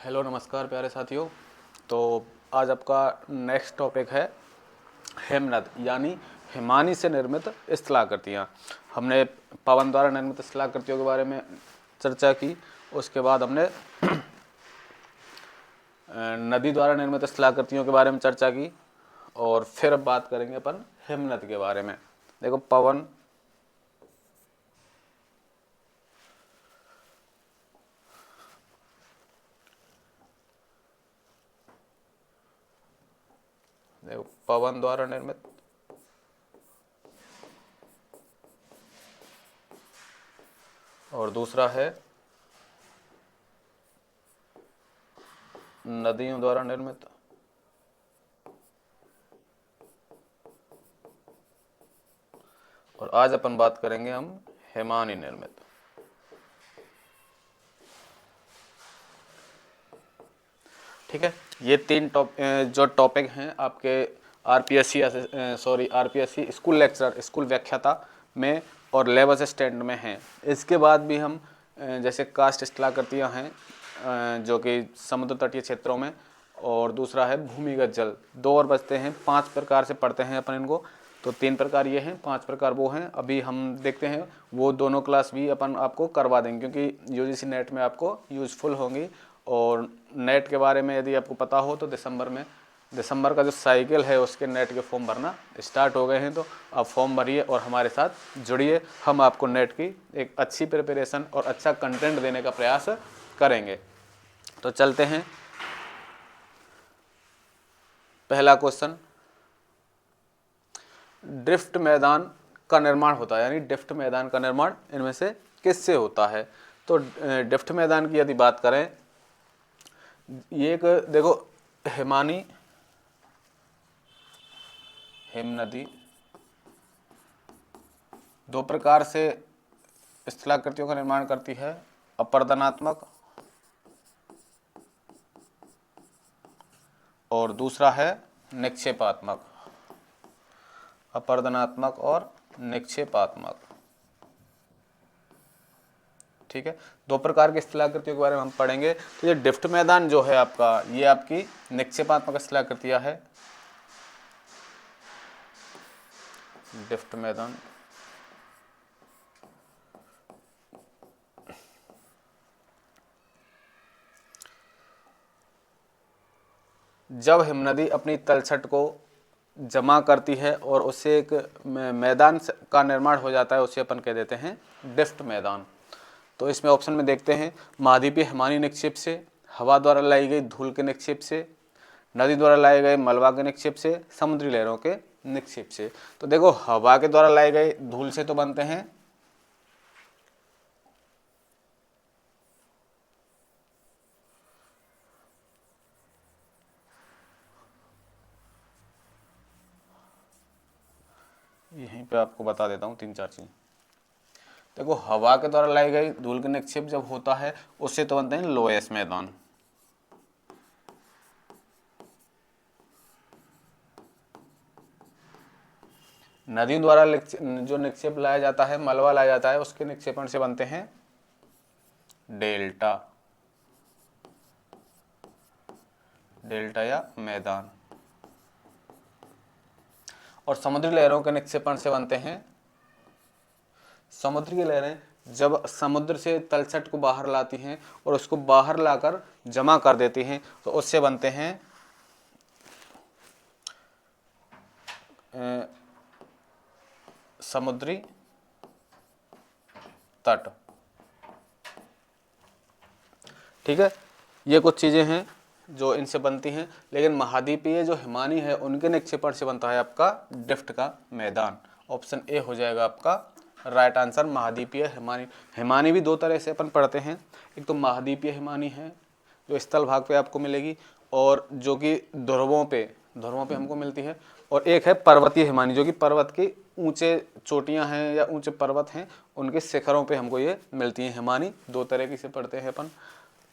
Hello नमस्कार प्यारे साथियों। तो आज आपका नेक्स्ट टॉपिक है हेमनद यानी हिमानी से निर्मित स्थलाकृतियाँ। हमने पवन द्वारा निर्मित स्थलाकृतियों के बारे में चर्चा की, उसके बाद हमने नदी द्वारा निर्मित स्थलाकृतियों के बारे में चर्चा की, और फिर अब बात करेंगे अपन हेमनद के बारे में। देखो पवन, देखो पवन द्वारा निर्मित और दूसरा है नदियों द्वारा निर्मित। और आज अपन बात करेंगे हम हिमानी निर्मित। ठीक है, ये तीन जो टॉपिक हैं आपके आरपीएससी स्कूल लेक्चरर, स्कूल व्याख्याता में और लैब असिस्टेंट में हैं। इसके बाद भी हम जैसे कास्ट स्थलाकृतियाँ हैं जो कि समुद्र तटीय क्षेत्रों में, और दूसरा है भूमिगत जल। दो और बचते हैं, 5 प्रकार से पढ़ते हैं अपन इनको। तो 3 प्रकार ये हैं, 5 प्रकार वो हैं। अभी हम देखते हैं, वो दोनों क्लास भी अपन आपको करवा देंगे क्योंकि यूजीसी नेट में आपको यूजफुल होंगी। और नेट के बारे में यदि आपको पता हो तो दिसंबर का जो साइकिल है उसके नेट के फॉर्म भरना स्टार्ट हो गए हैं। तो आप फॉर्म भरिए और हमारे साथ जुड़िए। हम आपको नेट की एक अच्छी प्रिपरेशन और अच्छा कंटेंट देने का प्रयास करेंगे। तो चलते हैं, पहला क्वेश्चन, ड्रिफ्ट मैदान का निर्माण होता है, यानी ड्रिफ्ट मैदान का निर्माण इनमें से किससे होता है? तो ड्रिफ्ट मैदान की यदि बात करें, ये एक देखो हिमानी हिमनदी दो प्रकार से स्थलाकृतियों का निर्माण करती है, अपरदनात्मक और दूसरा है निक्षेपात्मक। अपरदनात्मक और निक्षेपात्मक। ठीक है, दो प्रकार की स्थलाकृतियों के बारे में हम पढ़ेंगे। तो ये ड्रिफ्ट मैदान जो है आपका, ये आपकी निक्षेपात्मक स्थलाकृतियां है। ड्रिफ्ट मैदान जब हिमनदी अपनी तलछट को जमा करती है और उससे एक मैदान का निर्माण हो जाता है, उसे अपन कह देते हैं ड्रिफ्ट मैदान। तो इसमें ऑप्शन में देखते हैं, महाद्वीपीय हिमानी निक्षेप से, हवा द्वारा लाई गई धूल के निक्षेप से, नदी द्वारा लाए गए मलबा के निक्षेप से, समुद्री लहरों के निक्षेप से। तो देखो हवा के द्वारा लाए गए धूल से तो बनते हैं यहीं पे आपको बता देता हूँ 3-4 चीज। देखो हवा के द्वारा लाई गई धूल के निक्षेप जब होता है उससे तो बनते हैं लोएस मैदान। नदियों द्वारा जो निक्षेप लाया जाता है, मलबा लाया जाता है, उसके निक्षेपण से बनते हैं डेल्टा, डेल्टा या मैदान। और समुद्री लहरों के निक्षेपण से बनते हैं, समुद्री लहरें जब समुद्र से तलछट को बाहर लाती हैं और उसको बाहर लाकर जमा कर देती हैं तो उससे बनते हैं समुद्री तट। ठीक है, ये कुछ चीजें हैं जो इनसे बनती हैं। लेकिन महाद्वीपीय जो हिमानी है उनके निक्षेपण से बनता है आपका ड्रिफ्ट का मैदान। ऑप्शन ए हो जाएगा आपका राइट आंसर, महाद्वीपीय हिमानी। हिमानी भी दो तरह से अपन पढ़ते हैं, एक तो महाद्वीपीय हिमानी है जो स्थल भाग पे आपको मिलेगी और जो कि ध्रुवों पे हमको मिलती है, और एक है पर्वतीय हिमानी जो कि पर्वत की ऊंचे चोटियां हैं या ऊंचे पर्वत हैं उनके शिखरों पे हमको ये मिलती हैं। हिमानी दो तरह की से पढ़ते हैं अपन।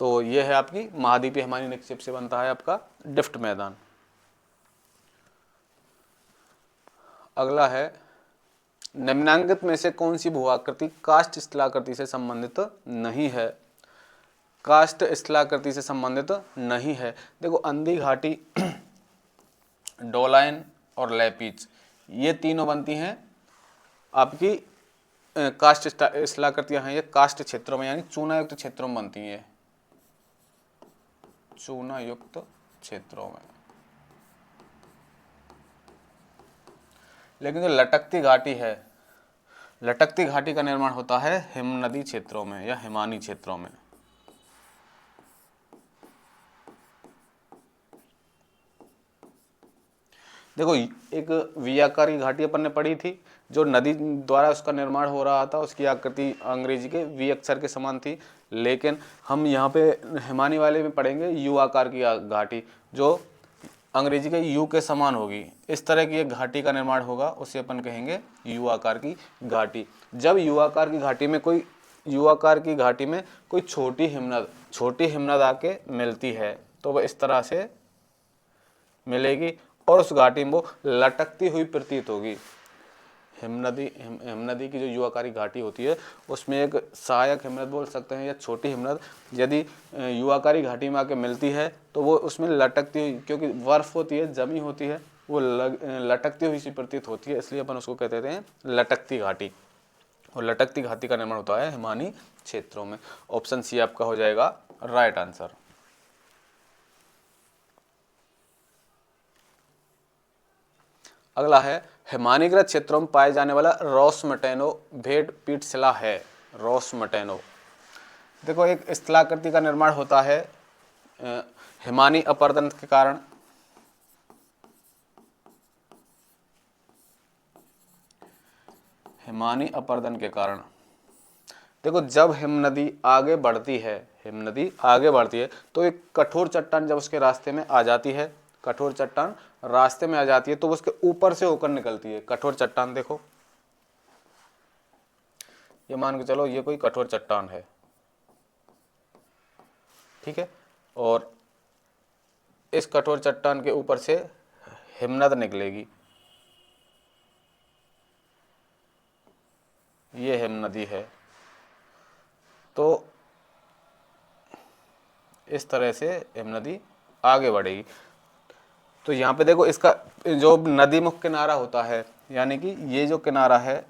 तो ये है आपकी महाद्वीपीय हिमानी निक्षेप से बनता है आपका ड्रिफ्ट मैदान। अगला है, निम्नांकित में से कौन सी भू आकृति कास्ट स्थलाकृति से संबंधित नहीं है? कास्ट स्थलाकृति से संबंधित नहीं है। देखो अंधी घाटी, डोलाइन और लेपिच, ये तीनों बनती हैं आपकी कास्ट स्थलाकृतियां हैं, ये कास्ट क्षेत्रों में यानी चूनायुक्त क्षेत्रों में बनती हैं, चूनायुक्त क्षेत्रों में। लेकिन जो लटकती घाटी है, लटकती घाटी का निर्माण होता है हिमनदी क्षेत्रों में या हिमानी क्षेत्रों में। देखो एक वियाकारी घाटी अपन ने पढ़ी थी, जो नदी द्वारा उसका निर्माण हो रहा था, उसकी आकृति अंग्रेजी के वी अक्षर के समान थी। लेकिन हम यहाँ पे हिमानी वाले में पढ़ेंगे यू आकार की घाटी, जो अंग्रेजी के यू के समान होगी। इस तरह की एक घाटी का निर्माण होगा, उसे अपन कहेंगे यू आकार की घाटी। जब यू आकार की घाटी में कोई छोटी हिमनद आके मिलती है तो वह इस तरह से मिलेगी और उस घाटी में वो लटकती हुई प्रतीत होगी। हिमनदी की जो यू आकारी घाटी होती है उसमें एक सहायक हिमनद बोल सकते हैं या छोटी हिमनद यदि यू आकारी घाटी में आके मिलती है तो वो उसमें लटकती हुई, क्योंकि बर्फ होती है, जमी होती है, वो लटकती हुई सी प्रतीत होती है, इसलिए अपन उसको कहते हैं लटकती घाटी। और लटकती घाटी का निर्माण होता है हिमानी क्षेत्रों में। ऑप्शन सी आपका हो जाएगा राइट आंसर। अगला है हिमानीकृत क्षेत्रों में पाए जाने वाला रोसमटेनो भेड़ पीठ शिला है। रोसमटेनो देखो एक स्थलाकृति का निर्माण होता है हिमानी अपरदन के कारण। हिमानी अपरदन के कारण देखो जब हिमनदी आगे बढ़ती है तो एक कठोर चट्टान जब उसके रास्ते में आ जाती है, कठोर चट्टान रास्ते में आ जाती है तो वो उसके ऊपर से होकर निकलती है। कठोर चट्टान देखो, ये मान के चलो ये कोई कठोर चट्टान है, ठीक है, और इस कठोर चट्टान के ऊपर से हिमनद निकलेगी, ये हिमनदी है। तो इस तरह से हिमनदी आगे बढ़ेगी। तो यहाँ पे देखो इसका जो नदी मुख किनारा होता है, यानी कि ये जो किनारा है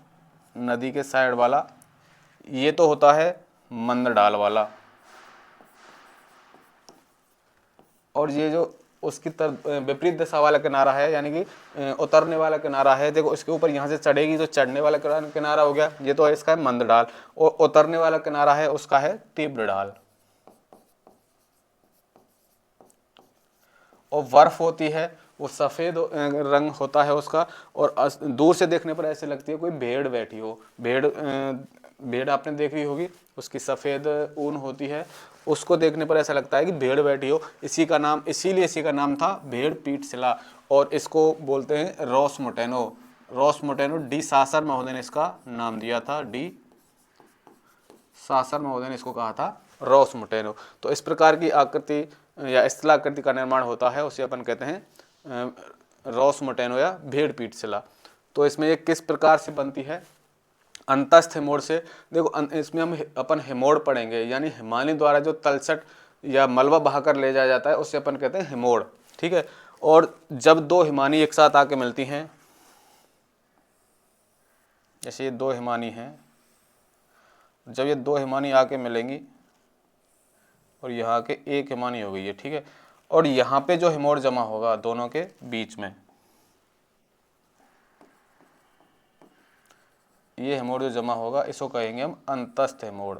नदी के साइड वाला, ये तो होता है मंद ढाल वाला, और ये जो उसकी विपरीत दिशा वाला किनारा है यानी कि उतरने वाला किनारा है। देखो इसके ऊपर यहाँ से चढ़ेगी तो चढ़ने वाला किनारा हो गया, ये तो इसका है मंद ढाल, और उतरने वाला किनारा है उसका है तीव्र ढाल। और बर्फ होती है वो सफ़ेद रंग होता है उसका, और दूर से देखने पर ऐसे लगती है कोई भेड़ बैठी हो। भेड़ आपने देखी होगी, उसकी सफ़ेद ऊन होती है, उसको देखने पर ऐसा लगता है कि भेड़ बैठी हो। इसीलिए इसी का नाम था भेड़ पीठ शिला, और इसको बोलते हैं रोसमटेनो। रोसमटेनो डी सासर महोदय ने इसका नाम दिया था, डी सासर महोदय ने इसको कहा था रोसमटेनो। तो इस प्रकार की आकृति या स्थलाकृति का निर्माण होता है, उसे अपन कहते हैं रोसमटेनो या भेड़ पीठ शिला। तो इसमें ये किस प्रकार से बनती है? अंतस्थ हिमोड़ से। देखो इसमें हम अपन हिमोड़ पढ़ेंगे, यानी हिमालय द्वारा जो तलछट या मलबा बहाकर ले जाया जाता है उससे अपन कहते हैं हिमोड़, ठीक है। और जब दो हिमानी एक साथ आके मिलती हैं, जैसे ये दो हिमानी हैं, जब ये दो हिमानी आके मिलेंगी और यहाँ के एक हिमानी हो गई है, ठीक है, और यहाँ पे जो हिमोड़ जमा होगा दोनों के बीच में, ये हिमोड़ जो जमा होगा इसको कहेंगे हम अंतस्थ हिमोड़।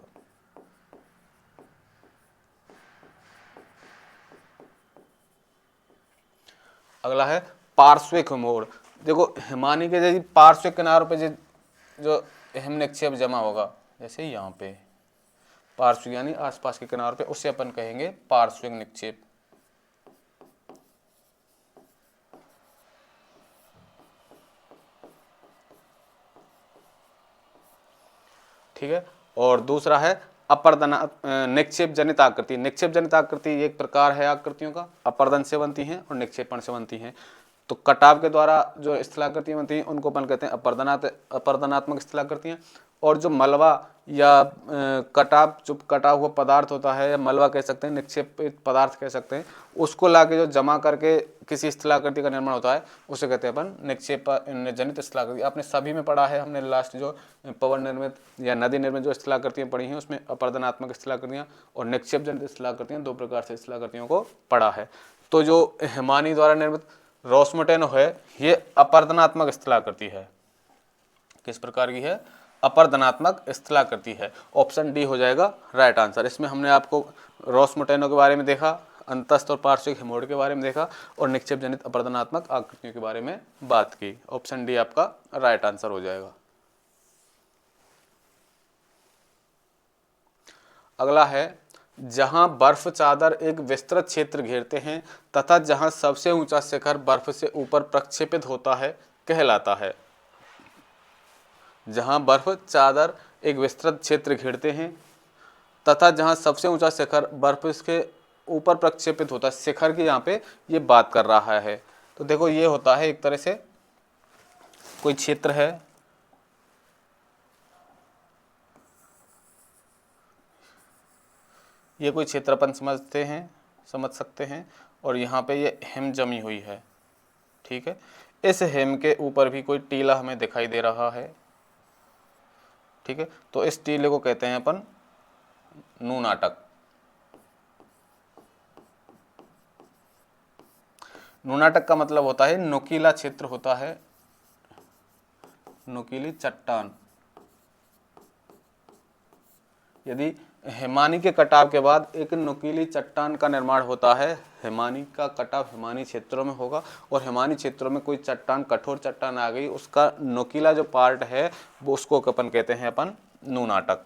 अगला है पार्श्विक हिमोड़। देखो हिमानी के जैसे पार्श्विक किनारों पे जो हिम निक्षेप जमा होगा, जैसे यहाँ पे पार्श्विक यानी आसपास के किनारों पे, उससे अपन कहेंगे पार्श्विक निक्षेप। ठीक है, और दूसरा है अपर्दना निक्षेप जनित आकृति। निक्षेप जनित आकृति एक प्रकार है आकृतियों का, अपर्दन से बनती हैं और निक्षेपण से बनती हैं। तो कटाव के द्वारा जो स्थलाकृतियाँ बनती हैं उनको अपन कहते हैं अपर्दनात्मक स्थलाकृतियाँ, और जो मलबा या कटाव जो कटा हुआ पदार्थ होता है, या मलबा कह सकते हैं, निक्षेपित पदार्थ कह सकते हैं, उसको लाके जो जमा करके किसी स्थलाकृति का निर्माण होता है उसे कहते हैं अपन निक्षेप जनित स्थलाकृति। आपने सभी में पढ़ा है, हमने लास्ट जो पवन निर्मित या नदी निर्मित जो स्थलाकृतियाँ पढ़ी हैं उसमें अपर्दनात्मक स्थलाकृतियाँ और निक्षेप जनित स्थलाकृतियाँ, दो प्रकार से स्थलाकृतियों को पढ़ा है। तो जो हिमानी द्वारा निर्मित रोस्मोटेनो है ये अपर्दनात्मक स्थलाकृति है। किस प्रकार की है? अपर्दनात्मक स्थलाकृति है। ऑप्शन डी हो जाएगा राइट आंसर। इसमें हमने आपको रोस्मोटेनो के बारे में देखा, अंतस्थ और पार्श्विक हिमोइड के बारे में देखा और निक्षेप जनित अपर्दनात्मक आकृतियों के बारे में बात की। ऑप्शन डी आपका राइट आंसर हो जाएगा। अगला है, जहां बर्फ चादर एक विस्तृत क्षेत्र घेरते हैं तथा जहां सबसे ऊंचा शिखर बर्फ से ऊपर प्रक्षेपित होता है कहलाता है। जहां बर्फ चादर एक विस्तृत क्षेत्र घेरते हैं तथा जहां सबसे ऊंचा शिखर बर्फ के ऊपर प्रक्षेपित होता है, शिखर की यहाँ पे ये बात कर रहा है। तो देखो ये होता है एक तरह से कोई क्षेत्र है, ये कोई क्षेत्र अपन समझ सकते हैं और यहाँ पे ये हिम जमी हुई है, ठीक है। इस हिम के ऊपर भी कोई टीला हमें दिखाई दे रहा है, ठीक है। तो इस टीले को कहते हैं अपन नूनाटक। नूनाटक का मतलब होता है नुकीला क्षेत्र होता है, नुकीली चट्टान। यदि हिमानी के कटाव के बाद एक नुकीली चट्टान का निर्माण होता है, हिमानी का कटाव हिमानी क्षेत्रों में होगा और हिमानी क्षेत्रों में कोई चट्टान, कठोर चट्टान आ गई, उसका नुकीला जो पार्ट है वो उसको अपन कहते हैं अपन नूनाटक।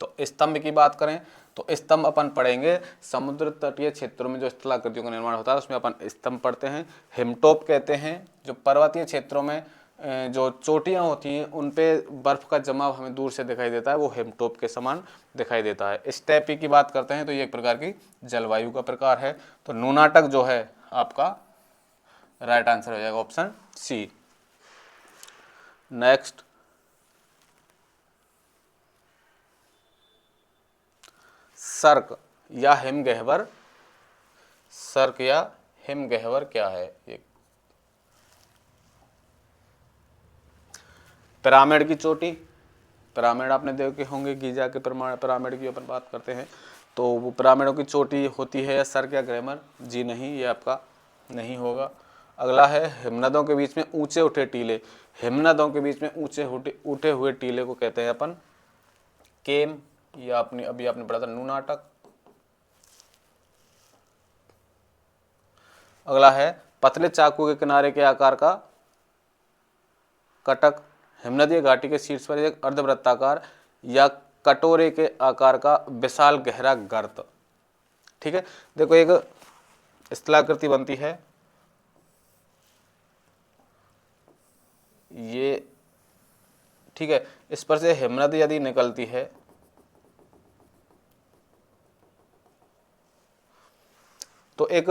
तो स्तंभ की बात करें तो स्तंभ अपन पढ़ेंगे समुद्र तटीय क्षेत्रों में जो स्थलाकृतियों का निर्माण होता है उसमें अपन स्तंभ पढ़ते हैं। हिमटॉप कहते हैं जो पर्वतीय क्षेत्रों में जो चोटियां होती हैं उन पे बर्फ का जमाव हमें दूर से दिखाई देता है, वो हिमटॉप के समान दिखाई देता है। स्टेपी की बात करते हैं तो ये एक प्रकार की जलवायु का प्रकार है। तो नूनाटक जो है आपका राइट आंसर हो जाएगा ऑप्शन सी। नेक्स्ट, सर्क या हिमगह्वर। सर्क या हिमगह्वर क्या है? ये पिरामिड की चोटी, पिरामिड आपने देखे होंगे, गीजा के पिरामिड की अपन बात करते हैं तो वो पिरामिडों की चोटी होती है। या सर्क या ग्लैमर? जी नहीं, ये आपका नहीं होगा। अगला है हिमनदों के बीच में ऊंचे उठे टीले। हिमनदों के बीच में ऊंचे उठे हुए टीले को कहते हैं अपन केम, या अभी आपने पढ़ा था नूनाटक। अगला है पतले चाकू के किनारे के आकार का कटक। हिमनदीय घाटी के शीर्ष पर एक अर्धवृत्ताकार या कटोरे के आकार का विशाल गहरा गर्त, ठीक है। देखो एक स्थलाकृति बनती है, ये ठीक है, इस पर से हिमनदी यदि निकलती है तो एक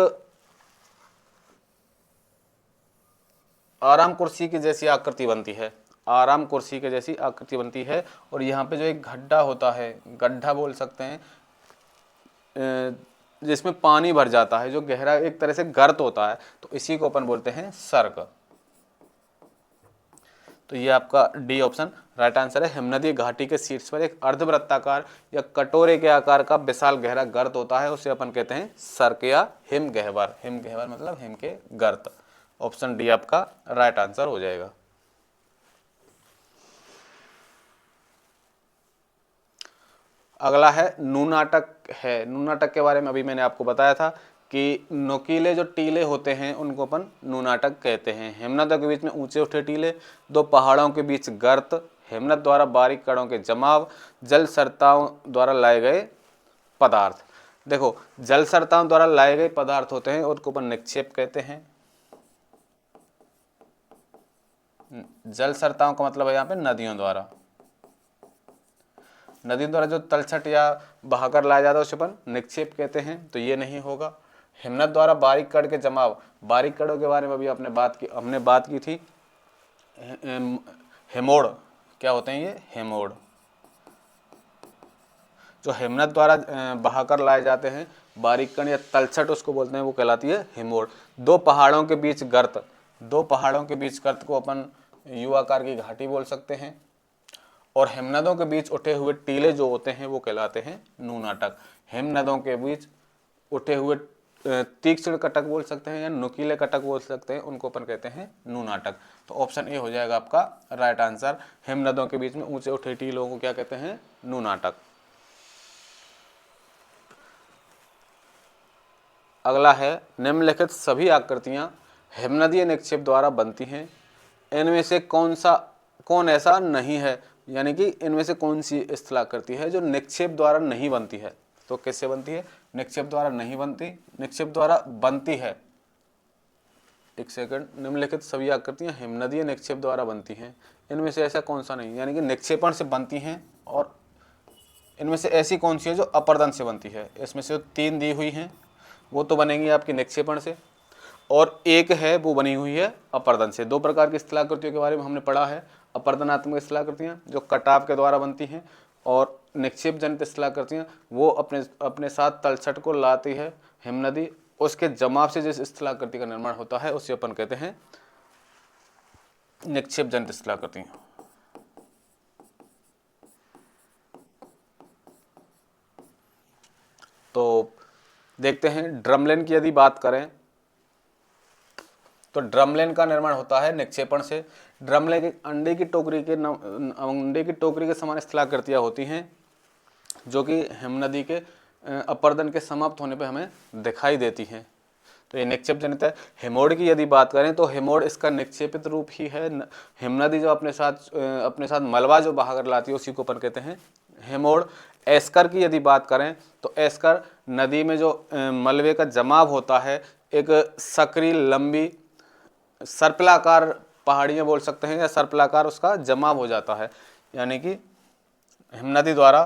आराम कुर्सी की जैसी आकृति बनती है, आराम कुर्सी के जैसी आकृति बनती है। और यहाँ पे जो एक गड्ढा होता है, गड्ढा बोल सकते हैं, जिसमें पानी भर जाता है, जो गहरा एक तरह से गर्त होता है, तो इसी को अपन बोलते हैं सर्क। तो ये आपका डी ऑप्शन राइट आंसर है। हिमनदी घाटी के शीर्ष पर एक अर्धवृत्ताकार या कटोरे के आकार का विशाल गहरा गर्त होता है, उसे अपन कहते हैं सर्क या हिमगह्वर। हिमगह्वर मतलब हिम के गर्त। ऑप्शन डी आपका राइट आंसर हो जाएगा। अगला है नूनाटक है। नूनाटक के बारे में अभी मैंने आपको बताया था कि नुकीले जो टीले होते हैं उनको अपन नूनाटक कहते हैं। हिमनदों के बीच में ऊंचे उठे टीले, दो पहाड़ों के बीच गर्त, हिमनद द्वारा बारीक कणों के जमाव, जल सरताओं द्वारा लाए गए पदार्थ। देखो जल सरताओं द्वारा लाए गए पदार्थ होते हैं उनको अपन निक्षेप कहते हैं। जल सरताओं का मतलब है यहाँ पे नदियों द्वारा, नदियों द्वारा जो तलछट या बहाकर लाया जाता है उसे अपन निक्षेप कहते हैं, तो ये नहीं होगा। हिमनद द्वारा बारीक कण के जमाव, बारीक कणों के बारे में अभी हमने बात की थी। हिमोड़ क्या होते हैं ये? हेमोड। जो हेमनद द्वारा बहाकर लाए जाते हैं बारीक कण या तलछट उसको बोलते हैं, वो कहलाती है हेमोड। दो पहाड़ों के बीच गर्त, दो पहाड़ों के बीच गर्त को अपन यू आकार की घाटी बोल सकते हैं। और हेमनदों के बीच उठे हुए टीले जो होते हैं वो कहलाते हैं नूनाटक। हेमनदों के बीच उठे हुए तीक्ष्ण कटक बोल सकते हैं या नुकीले कटक बोल सकते हैं, उनको अपन कहते हैं नूनाटक। तो ऑप्शन ए हो जाएगा आपका राइट आंसर। हेमनदों के बीच में ऊंचे उठे टीलों को क्या कहते हैं? नूनाटक। अगला है निम्नलिखित सभी आकृतियां हेमनदीय निक्षेप द्वारा बनती हैं, इनमें से कौन ऐसा नहीं है, यानी कि इनमें से कौन सी स्थलाकृति है जो निक्षेप द्वारा नहीं बनती है? तो किससे बनती है? निक्षेप द्वारा नहीं बनती, निक्षेप द्वारा बनती है। एक सेकंड, निम्नलिखित सभी आकृतियां हिमनदीय निक्षेप द्वारा बनती हैं, इनमें से ऐसा कौन सा नहीं, यानी कि निक्षेपण से बनती हैं, और इनमें से ऐसी कौन सी है जो अपर्दन से बनती है? इसमें से 3 दी हुई हैं, वो तो बनेंगी आपकी निक्षेपण से, और एक है वो बनी हुई है अपर्दन से। 2 प्रकार की स्थलाकृतियों के बारे में हमने पढ़ा है। अपर्दनात्मक स्थलाकृतियां जो कटाव के द्वारा बनती हैं, और निक्षेप जनित स्थलाकृतियां वो अपने साथ तलछट को लाती है हिमनदी, उसके जमाव से जिस स्थलाकृति का निर्माण होता है उसे अपन कहते हैं निक्षेप जनित स्थलाकृतियां। तो देखते हैं ड्रमलिन की यदि बात करें तो ड्रमलिन का निर्माण होता है निक्षेपण से। ड्रमलिन के अंडे की टोकरी के समान स्थलाकृतियां होती हैं जो कि हिमनदी के अपर्दन के समाप्त होने पर हमें दिखाई देती हैं। तो ये निक्षेप जनित है। हेमोड की यदि बात करें तो हेमोड इसका निक्षेपित रूप ही है। हिमनदी जो अपने साथ मलबा जो बहाकर लाती है उसी को अपन कहते हैं हेमोड। एस्कर की यदि बात करें तो एस्कर नदी में जो मलबे का जमाव होता है, एक सकरी लंबी सर्पिलाकार पहाड़ियाँ बोल सकते हैं, या सर्पिलाकार उसका जमाव हो जाता है, यानी कि हिमनदी द्वारा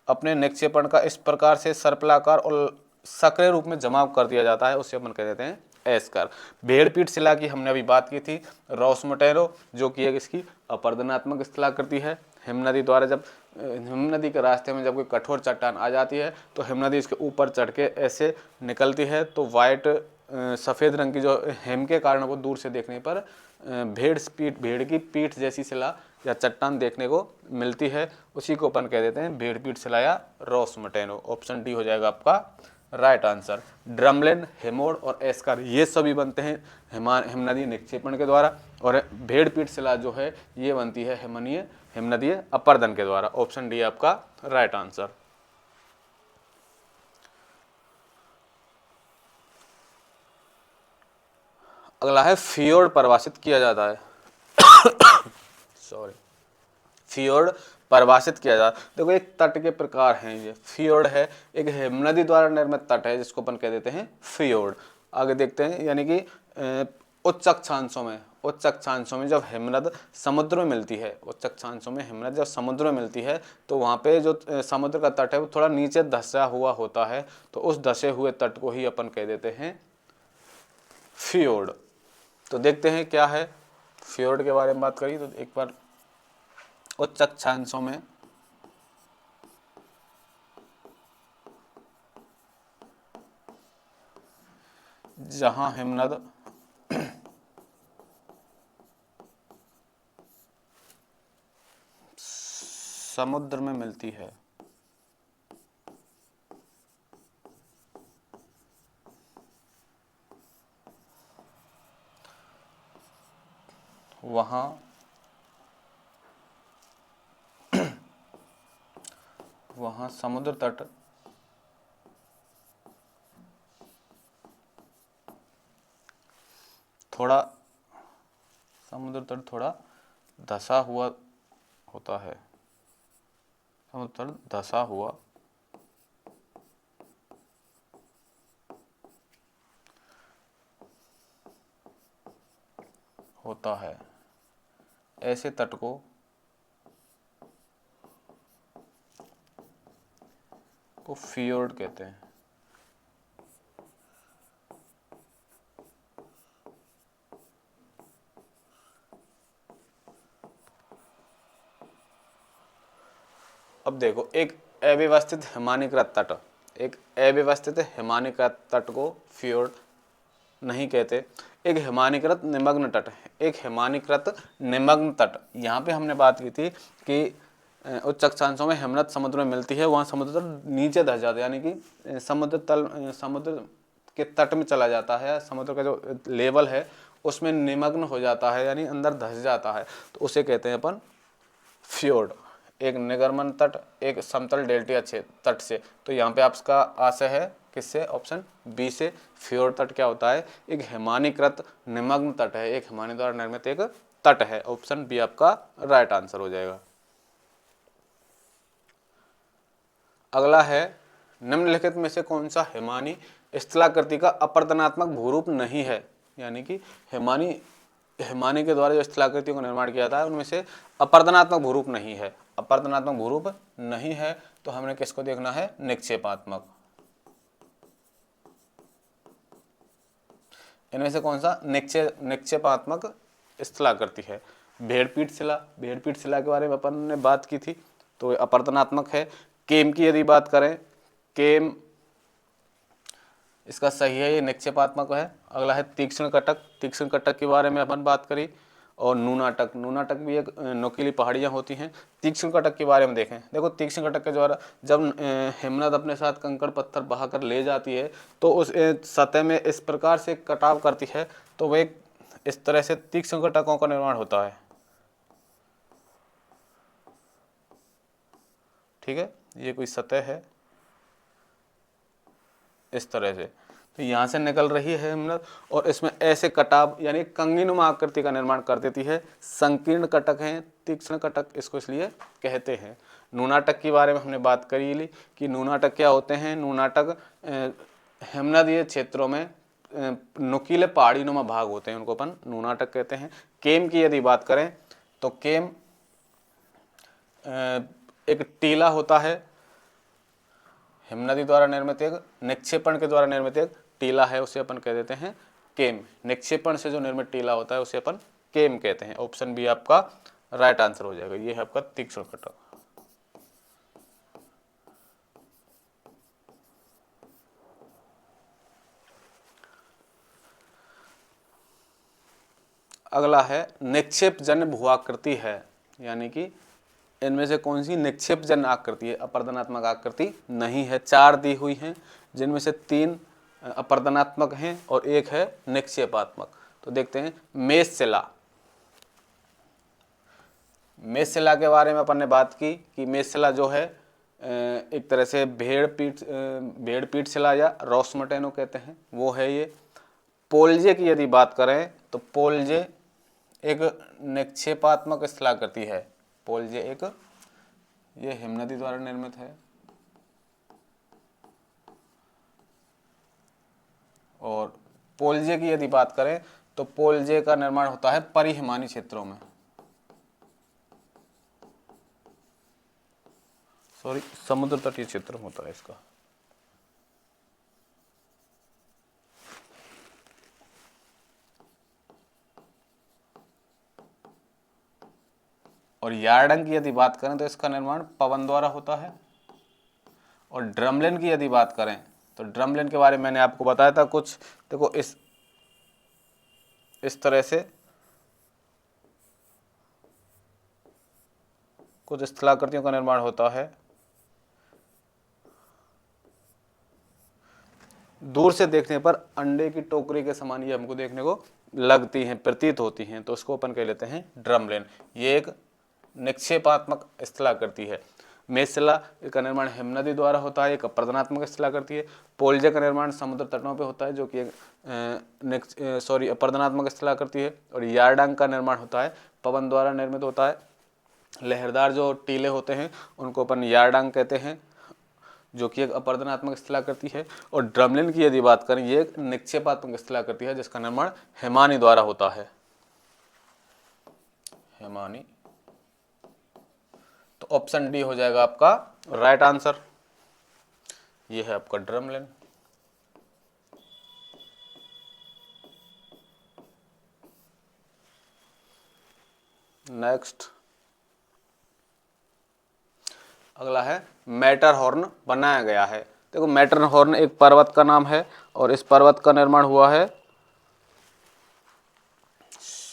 अपने निक्षेपण का इस प्रकार से सर्पिलाकार और सक्रिय रूप में जमाव कर दिया जाता है, उसे अपन कह देते हैं एस्कर। भेड़पीठ शिला की हमने अभी बात की थी, रोसमोटेरो, जो कि एक इसकी अपर्दनात्मक स्थलाकृति है। हिमनदी द्वारा जब हिमनदी के रास्ते में जब कोई कठोर चट्टान आ जाती है तो हिमनदी इसके ऊपर चढ़ के ऐसे निकलती है, तो वाइट सफ़ेद रंग की जो हिम के कारण वो दूर से देखने पर भेड़ की पीठ जैसी शिला या चट्टान देखने को मिलती है, उसी को अपन कह देते हैं भेड़पीठ शिला या रोसमोटेनो। ऑप्शन डी हो जाएगा आपका राइट आंसर। ड्रमलिन, हेमोड और एस्कर ये सभी बनते हैं हिमनदीय निक्षेपण के द्वारा, और भेड़पीठ शिला जो है ये बनती है हिमनदीय अपर्दन के द्वारा। ऑप्शन डी आपका राइट आंसर। अगला है फियोर्ड परिभाषित किया जाता है सॉरी, फियोर्ड परिभाषित किया जाता है। देखो एक तट के प्रकार हैं ये। फियोर्ड है एक हिमनदी द्वारा निर्मित तट है जिसको अपन कह देते हैं फियोर्ड। आगे देखते हैं, यानी कि उच्च अक्षांशों में जब हिमनद समुद्र में मिलती है, उच्च अक्षांशों में हिमनद जब समुद्र में मिलती है तो वहाँ पे जो समुद्र का तट है वो थोड़ा नीचे धंसा हुआ होता है, तो उस धंसे हुए तट को ही अपन कह देते हैं फियोर्ड। तो देखते हैं क्या है फियोर्ड के बारे में बात करी तो एक बार उच्च अक्षांशों में जहां हिमनद समुद्र में मिलती है वहां समुद्र तट थोड़ा धंसा हुआ होता है, समुद्र तट धंसा हुआ होता है, ऐसे तट को फियोर्ड कहते हैं। अब देखो, एक अव्यवस्थित हिमानीकृत तट, एक अव्यवस्थित हिमानीकृत तट को फ्योर्ड नहीं कहते। एक हिमानीकृत निमग्न तट है, एक हिमानीकृत निमग्न तट, यहाँ पे हमने बात की थी कि उच्च अक्षांशों में हिमनद समुद्र में मिलती है, वहाँ समुद्र तल नीचे धस जाता है, यानी कि समुद्र के तट में चला जाता है, समुद्र का जो लेवल है उसमें निमग्न हो जाता है, यानी अंदर धस जाता है, तो उसे कहते हैं अपन फ्योर्ड। एक निगर्मन तट, एक समतल डेल्टिया तट से, तो यहाँ पे आपका आशय है किससे, ऑप्शन बी से। फ्योर्ड तट क्या होता है, एक हिमानीकृत निमग्न तट है, एक हिमानी द्वारा निर्मित एक तट है। ऑप्शन बी आपका राइट आंसर हो जाएगा। अगला है, निम्नलिखित में से कौन सा हिमानी स्थलाकृति का अपरदनात्मक भूरूप नहीं है, यानी कि हिमानी के द्वारा जो स्थलाकृतियों का निर्माण किया था उनमें से अपरदनात्मक भूरूप नहीं है। अपरदनात्मक भूरूप नहीं है तो हमने किसको देखना है, निक्षेपात्मक। इनमें से कौन सा निक्षेपात्मक स्थलाकृति है। भेड़पीठ शिला, भेड़पीठ शिला के बारे में अपन ने बात की थी, तो अपरदनात्मक है। केम की यदि बात करें, केम इसका सही है, ये निक्षेपात्मक है। अगला है तीक्ष्ण कटक, तीक्ष्ण कटक के बारे में अपन बात करी। और नूनाटक, नूनाटक भी एक नुकीली पहाड़ियाँ होती हैं। तीक्ष्ण कटक के बारे में देखें, देखो तीक्ष्ण कटक के द्वारा जब हिमनद अपने साथ कंकड़ पत्थर बहाकर ले जाती है तो उस सतह में इस प्रकार से कटाव करती है, तो वह इस तरह से तीक्ष्ण कटकों का निर्माण होता है। ठीक है, ये कोई सतह है इस तरह से, तो यहाँ से निकल रही है हिमनद और इसमें ऐसे कटाव यानी कंगीनुमा आकृति का निर्माण कर देती है। संकीर्ण कटक हैं, तीक्ष्ण कटक इसको इसलिए कहते हैं। नूनाटक के बारे में हमने बात करी ली कि नूनाटक क्या होते हैं। नूनाटक हिमनदीय क्षेत्रों में नुकीले पहाड़ी नुमा भाग होते हैं, उनको अपन नूनाटक कहते हैं। केम की यदि बात करें तो केम एक टीला होता है, हिमनदी द्वारा निर्मित एक निक्षेपण के द्वारा निर्मित एक टीला है, उसे अपन कह देते हैं केम। निक्षेपण से जो निर्मित टीला होता है उसे अपन केम कहते हैं। ऑप्शन बी आपका राइट आंसर हो जाएगा। ये है आपका तीक्ष्ण कटक। अगला है निक्षेप जन्य भूआकृति है, यानी कि इनमें से कौन सी निक्षेप जन्य आकृति है, अपरदनात्मक आकृति नहीं है। 4 दी हुई हैं जिनमें से 3 अपरदनात्मक हैं और एक है निक्षेपात्मक। तो देखते हैं मेषशिला। मेषशिला के बारे में अपन ने बात की कि मेषशिला जो है एक तरह से भेड़पीठ शिला या रोस्मटेनो कहते हैं, वो है ये। पोलजे की यदि बात करें तो पोलजे एक निक्षेपात्मक स्थलाकृति है। पोलजे एक, ये हिमनदी द्वारा निर्मित है। और पोलजे की यदि बात करें तो पोलजे का निर्माण होता है परिहिमानी क्षेत्रों में, समुद्र तटीय क्षेत्र में होता है इसका। और यार्डंग की यदि बात करें तो इसका निर्माण पवन द्वारा होता है। और ड्रमलिन की यदि बात करें तो ड्रमलिन के बारे में मैंने आपको बताया था कुछ। देखो इस तरह से कुछ स्थलाकृतियों का निर्माण होता है। दूर से देखने पर अंडे की टोकरी के समान ये हमको देखने को लगती हैं, प्रतीत होती हैं, तो उसको अपन कह लेते हैं ड्रमलिन। ये एक निक्षेपात्मक स्थलाकृति है। मेषशिला का निर्माण हिमनदी द्वारा होता है, एक अपरदनात्मक स्थलाकृति है। पोलजे का निर्माण समुद्र तटों पे होता है जो कि एक अपरदनात्मक स्थलाकृति है। और यार्डंग का निर्माण होता है पवन द्वारा निर्मित होता है। लहरदार जो टीले होते हैं उनको अपन यार्डंग कहते हैं, जो कि एक अपरदनात्मक स्थलाकृति है। और ड्रमलिन की यदि बात करें, ये एक निक्षेपात्मक स्थलाकृति है जिसका निर्माण हिमानी द्वारा होता है। हिमानी, तो ऑप्शन डी हो जाएगा आपका राइट आंसर। ये है आपका ड्रमलिन। नेक्स्ट, अगला है मैटरहॉर्न बनाया गया है। देखो मैटरहॉर्न एक पर्वत का नाम है और इस पर्वत का निर्माण हुआ है,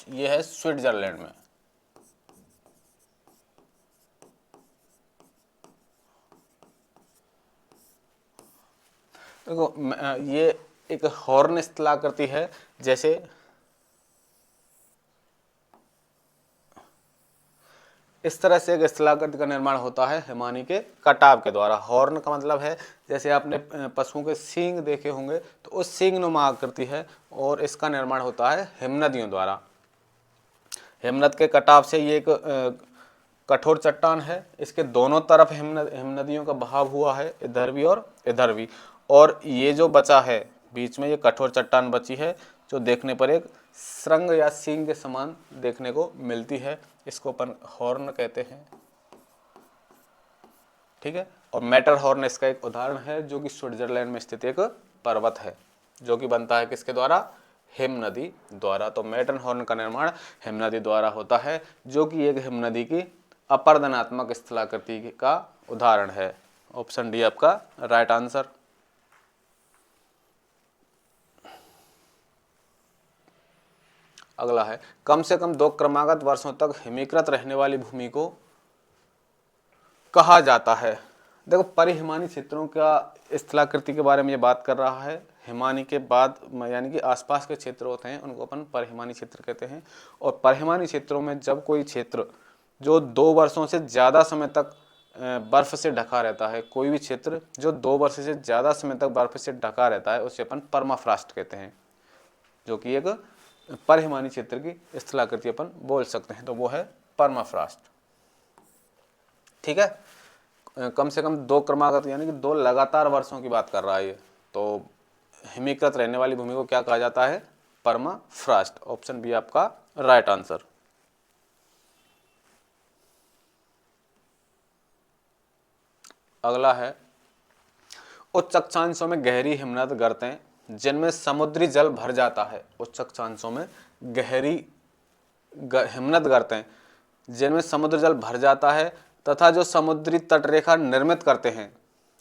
यह है स्विट्जरलैंड में। देखो ये एक हॉर्न स्थलाकृति है, जैसे इस तरह से एक स्थलाकृति का निर्माण होता है हिमानी के कटाव के द्वारा। हॉर्न का मतलब है जैसे आपने पशुओं के सींग देखे होंगे तो उस सींग नुमा आकृति है और इसका निर्माण होता है हिमनदियों द्वारा। हिमनद के कटाव से ये एक कठोर चट्टान है, इसके दोनों तरफ हिमनदियों का बहाव हुआ है, इधर भी और इधर भी, और ये जो बचा है बीच में ये कठोर चट्टान बची है जो देखने पर एक श्रृंग या सींग के समान देखने को मिलती है, इसको अपन हॉर्न कहते हैं। ठीक है, और मैटरहॉर्न इसका एक उदाहरण है जो कि स्विट्जरलैंड में स्थित एक पर्वत है जो कि बनता है किसके द्वारा, हिमनदी द्वारा। तो मैटरहॉर्न का निर्माण हिमनदी द्वारा होता है जो कि एक हिमनदी की अपर्दनात्मक स्थलाकृति का उदाहरण है। ऑप्शन डी आपका राइट आंसर। अगला है कम से कम 2 क्रमागत वर्षों तक हिमीकृत रहने वाली भूमि को कहा जाता है। देखो परिहिमानी क्षेत्रों का स्थलाकृति के बारे में ये बात कर रहा है। हिमानी के बाद यानी कि आसपास के क्षेत्र होते हैं उनको अपन परिहिमानी क्षेत्र कहते हैं। और परिहिमानी क्षेत्रों में जब कोई क्षेत्र जो 2 वर्षों से ज़्यादा समय तक बर्फ से ढका रहता है, कोई भी क्षेत्र जो 2 वर्ष से ज़्यादा समय तक बर्फ से ढका रहता है उसे अपन परमाफ्रॉस्ट कहते हैं, जो कि एक परिहिमानी क्षेत्र की स्थलाकृति अपन बोल सकते हैं, तो वो है परमाफ्रॉस्ट। ठीक है, कम से कम 2 क्रमागत यानी कि 2 लगातार वर्षों की बात कर रहा है ये। तो हिमीकृत रहने वाली भूमि को क्या कहा जाता है, परमाफ्रॉस्ट। ऑप्शन बी आपका राइट आंसर। अगला है उच्च अक्षांशों में गहरी हिमनद गर्तें जिनमें समुद्री जल भर जाता है। उच्च अक्षांशों में गहरी हिमनद गर्तें जिनमें समुद्र जल भर जाता है तथा जो समुद्री तटरेखा निर्मित करते हैं,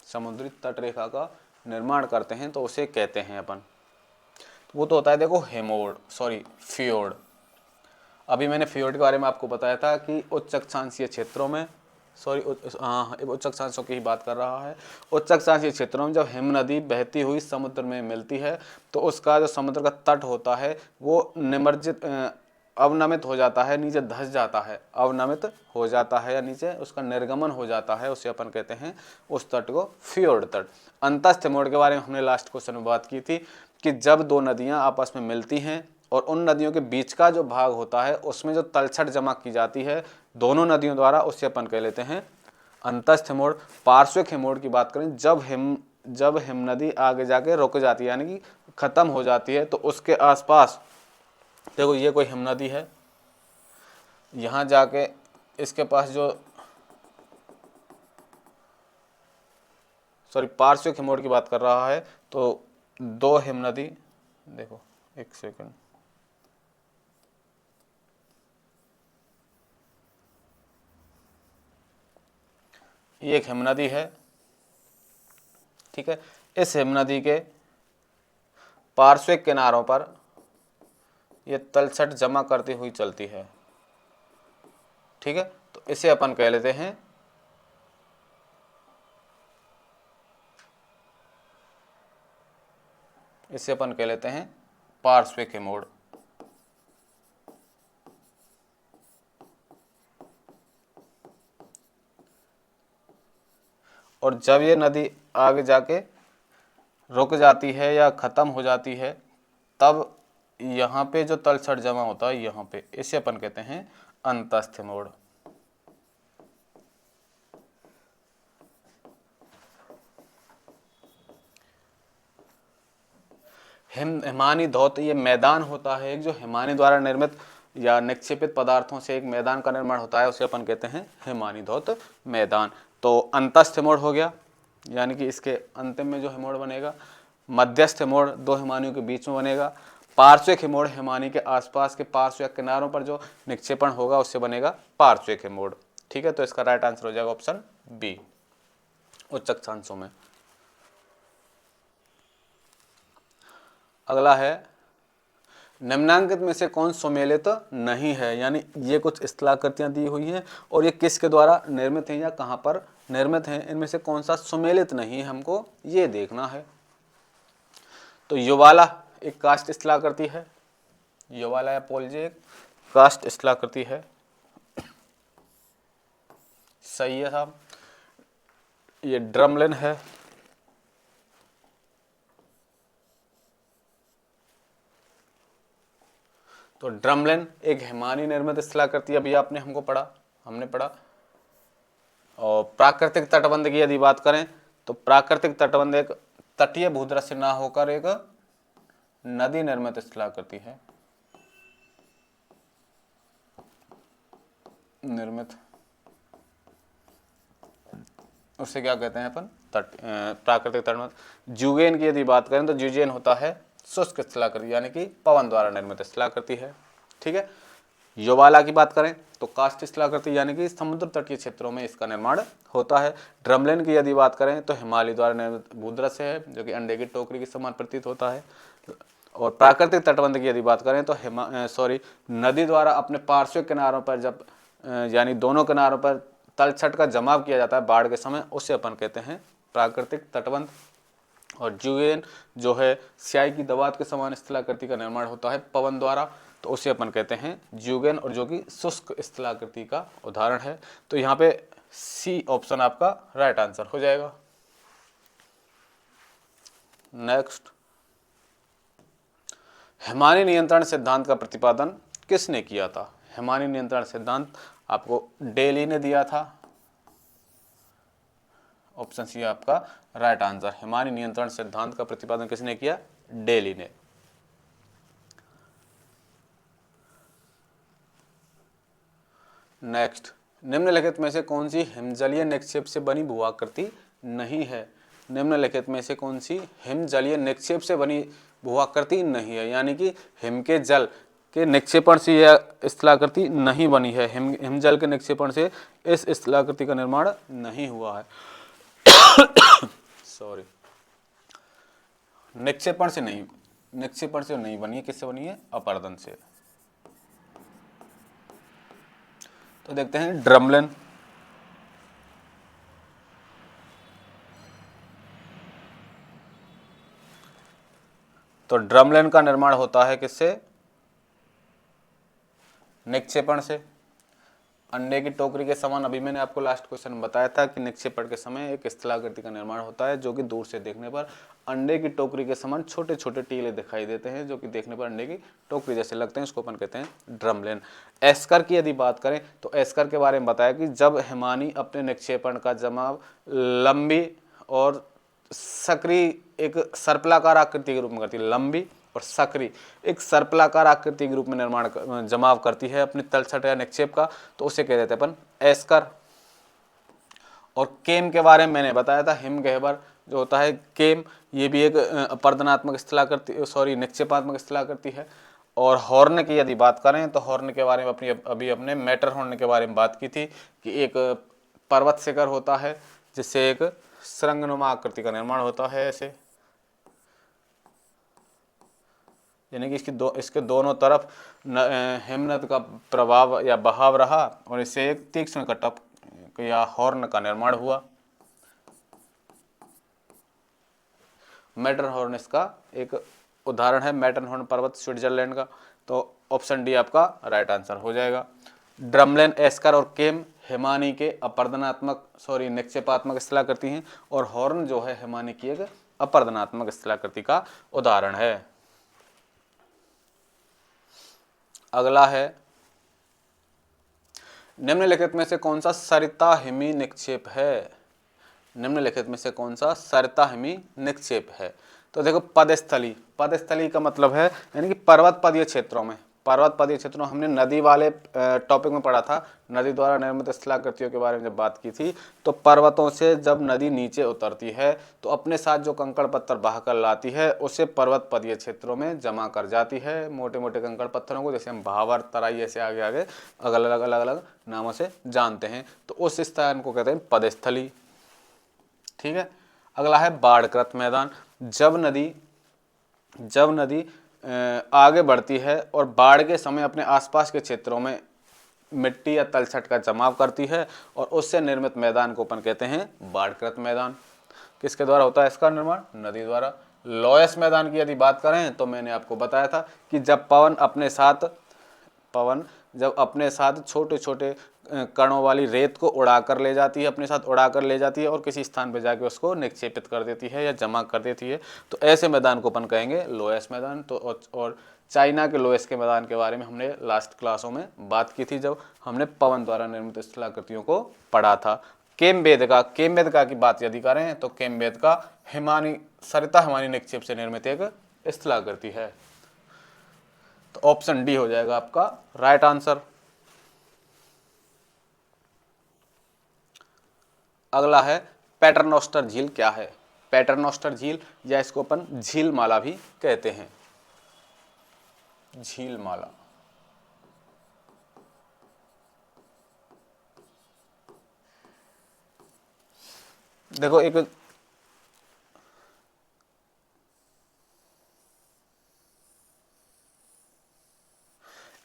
समुद्री तटरेखा का निर्माण करते हैं, तो उसे कहते हैं अपन, वो तो होता है देखो फियोर्ड। अभी मैंने फियोर्ड के बारे में आपको बताया था कि उच्च अक्षांशीय क्षेत्रों में उच्च अक्षांशों की ही बात कर रहा है। उच्च अक्षांशीय क्षेत्रों में जब हिम नदी बहती हुई समुद्र में मिलती है तो उसका जो समुद्र का तट होता है वो अवनमित हो जाता है, नीचे धंस जाता है, अवनमित हो जाता है या नीचे उसका निर्गमन हो जाता है, उसे अपन कहते हैं उस तट को फियोर्ड तट। अंतस्थ मोड़ के बारे में हमने लास्ट क्वेश्चन में बात की थी कि जब 2 नदियां आपस में मिलती हैं और उन नदियों के बीच का जो भाग होता है उसमें जो तलछट जमा की जाती है दोनों नदियों द्वारा, उससे अपन कह लेते हैं अंतस्थ मोड़। पार्श्विक हिमोड़ की बात करें, जब हिम नदी आगे जाके रुक जाती है यानी कि खत्म हो जाती है तो उसके आसपास देखो ये कोई हिम नदी है, यहाँ जाके इसके पास जो पार्श्विक हिमोड़ की बात कर रहा है तो 2 हिम नदी, देखो एक सेकंड, ये एक हिम नदी है। ठीक है, इस हिम नदी के पार्श्विक किनारों पर ये तलछट जमा करती हुई चलती है। ठीक है, तो इसे अपन कह लेते हैं पार्श्विक हिमोड़। और जब ये नदी आगे जाके रुक जाती है या खत्म हो जाती है तब यहाँ पे जो तलछट जमा होता है यहाँ पे, इसे अपन कहते हैं अंतस्थ मोड़। हिमानी धौत ये मैदान होता है एक जो हिमानी द्वारा निर्मित या निक्षेपित पदार्थों से एक मैदान का निर्माण होता है, उसे अपन कहते हैं हिमानी धौत मैदान। तो अंतस्थ हिमोड़ हो गया यानी कि इसके अंतिम में जो हिमोड़ बनेगा। मध्यस्थ हिमोड़ 2 हिमानियों के बीच में बनेगा। पार्श्विक हिमोड़ हिमानी के आसपास के पार्श्व या किनारों पर जो निक्षेपण होगा उससे बनेगा पार्श्विक हिमोड़। ठीक है, तो इसका राइट आंसर हो जाएगा ऑप्शन बी। उच्च अक्षांशों में। अगला है निम्नांकित में से कौन सुमेलित नहीं है, यानी ये कुछ स्थलाकृतियां दी हुई हैं और ये किसके द्वारा निर्मित हैं या कहाँ पर निर्मित हैं, इनमें से कौन सा सुमेलित नहीं है हमको ये देखना है। तो युवाला एक कास्ट स्थलाकृति है, युवाला या पोल्जे एक कास्ट स्थलाकृति है, सही है साहब। ये ड्रमलिन है, तो ड्रमलिन एक हिमानी निर्मित स्थलाकृति, अभी आपने हमने पढ़ा। और प्राकृतिक तटबंध की यदि बात करें तो प्राकृतिक तटबंध एक तटीय भूदृश्य ना होकर एक नदी निर्मित स्थलाकृति है, निर्मित, उससे क्या कहते हैं अपन प्राकृतिक तटबंध। जूगेन की यदि बात करें तो जूजेन होता है शुष्क स्थलाकृति, यानी कि पवन द्वारा निर्मित स्थलाकृति है, ठीक है। युवाला की बात करें तो कास्ट स्थलाकृति, यानी कि समुद्र तटीय क्षेत्रों में इसका निर्माण होता है। ड्रमलिन की यदि बात करें तो हिमालय द्वारा निर्मित भूदृश्य है, जो कि अंडे की टोकरी के समान प्रतीत होता है। और प्राकृतिक तटबंध की यदि बात करें तो नदी द्वारा अपने पार्श्विक किनारों पर जब यानी दोनों किनारों पर तलछट का जमाव किया जाता है बाढ़ के समय, उसे अपन कहते हैं प्राकृतिक तटबंध। और जूगेन जो है स्याही की दवात के समान स्थलाकृति का निर्माण होता है पवन द्वारा, तो उसे अपन कहते हैं जूगेन, और जो कि शुष्क स्थलाकृति का उदाहरण है। तो यहाँ पे सी ऑप्शन आपका राइट आंसर हो जाएगा। नेक्स्ट, हिमानी नियंत्रण सिद्धांत का प्रतिपादन किसने किया था? हिमानी नियंत्रण सिद्धांत आपको डेली ने दिया था, ऑप्शन सी आपका राइट आंसर। हिमानी नियंत्रण सिद्धांत का प्रतिपादन किसने किया? डेली ने। नेक्स्ट, निम्नलिखित में से कौन सी हिमजलीय निक्षेप से बनी भूआकृति नहीं है? निम्नलिखित में से कौन सी हिमजलीय निक्षेप से बनी भूआकृति नहीं है, यानी कि हिम के जल के निक्षेपण से यह स्थलाकृति नहीं बनी है, हिमजल के निक्षेपण से इस स्थलाकृति का निर्माण नहीं हुआ है। सॉरी, निक्षेपण से नहीं बनी है, किससे बनी है? अपरदन से। तो देखते हैं ड्रमलिन। तो ड्रमलिन का निर्माण होता है किससे? निक्षेपण से। अंडे की टोकरी के समान, अभी मैंने आपको लास्ट क्वेश्चन में बताया था कि निक्षेपण के समय एक स्थलाकृति का निर्माण होता है, जो कि दूर से देखने पर अंडे की टोकरी के समान छोटे छोटे टीले दिखाई देते हैं, जो कि देखने पर अंडे की टोकरी जैसे लगते हैं, उसको अपन कहते हैं ड्रमलिन। एस्कर की यदि बात करें तो एस्कर के बारे में बताया कि जब हिमानी अपने निक्षेपण का जमाव लंबी और सक्रिय एक सर्पलाकार आकृति के रूप में करती है, लंबी और सक्रिय एक सर्पलाकार आकृति के रूप में निर्माण जमाव करती है अपनी तलछट या निक्षेप का, तो उसे कह देते हैं अपन एस्कर। और केम के बारे में मैंने बताया था, हिमगह्वर जो होता है केम, ये भी एक अपरदनात्मक स्थलाकृति निक्षेपात्मक स्थलाकृति है। और हॉर्न की यदि बात करें तो हॉर्न के बारे में अभी अपने मैटरहॉर्न के बारे में बात की थी कि एक पर्वत शिखर होता है जिससे एक सुरंगनुमा आकृति का निर्माण होता है ऐसे, यानी कि इसके दोनों तरफ हिमनद का प्रभाव या बहाव रहा और इससे एक तीक्ष्ण कटप या हॉर्न का निर्माण हुआ। मैटरहॉर्न इसका एक उदाहरण है, मैटरहॉर्न पर्वत स्विट्जरलैंड का। तो ऑप्शन डी आपका राइट आंसर हो जाएगा। ड्रमलिन, एस्कर और केम हिमानी के निक्षेपात्मक स्थलाकृति हैं, और हॉर्न जो है हिमानी की एक अपरदनात्मक स्थलाकृति का उदाहरण है। अगला है, निम्नलिखित में से कौन सा सरिताहिमी निक्षेप है? निम्नलिखित में से कौन सा सरिताहिमी निक्षेप है? तो देखो पदस्थली, पदस्थली का मतलब है यानी कि पर्वत पदीय क्षेत्रों में, हमने नदी वाले टॉपिक में पढ़ा था, नदी द्वारा निर्मित स्थलाकृतियों के बारे में जब बात की थी, तो पर्वतों से जब नदी नीचे उतरती है तो अपने साथ जो कंकड़ पत्थर बहाकर लाती है उसे पर्वत पदीय क्षेत्रों में जमा कर जाती है, मोटे मोटे कंकड़ पत्थरों को, जैसे हम भावर, तराई ऐसे आगे आगे अलग अलग नामों से जानते हैं। तो उस स्थान को कहते हैं पदस्थली, ठीक है। अगला है बाढ़ग्रस्त मैदान। जब नदी आगे बढ़ती है और बाढ़ के समय अपने आसपास के क्षेत्रों में मिट्टी या तलछट का जमाव करती है और उससे निर्मित मैदान को अपन कहते हैं बाढ़ग्रस्त मैदान। किसके द्वारा होता है इसका निर्माण? नदी द्वारा। लोएस मैदान की यदि बात करें तो मैंने आपको बताया था कि जब पवन जब अपने साथ छोटे छोटे कणों वाली रेत को उड़ाकर ले जाती है, अपने साथ उड़ाकर ले जाती है और किसी स्थान पर जाके उसको निक्षेपित कर देती है या जमा कर देती है, तो ऐसे मैदान को अपन कहेंगे लोएस मैदान। तो और चाइना के लोएस के मैदान के बारे में हमने लास्ट क्लासों में बात की थी जब हमने पवन द्वारा निर्मित स्थलाकृतियों को पढ़ा था। केमबेदका की बात यदि करें तो केमबेदका सरिता हिमानी निक्षेप से निर्मित एक स्थलाकृति है। तो ऑप्शन डी हो जाएगा आपका राइट आंसर। अगला है पैटरनोस्टर झील क्या है? पैटरनोस्टर झील या इसको अपन झील माला भी कहते हैं। झील माला देखो एक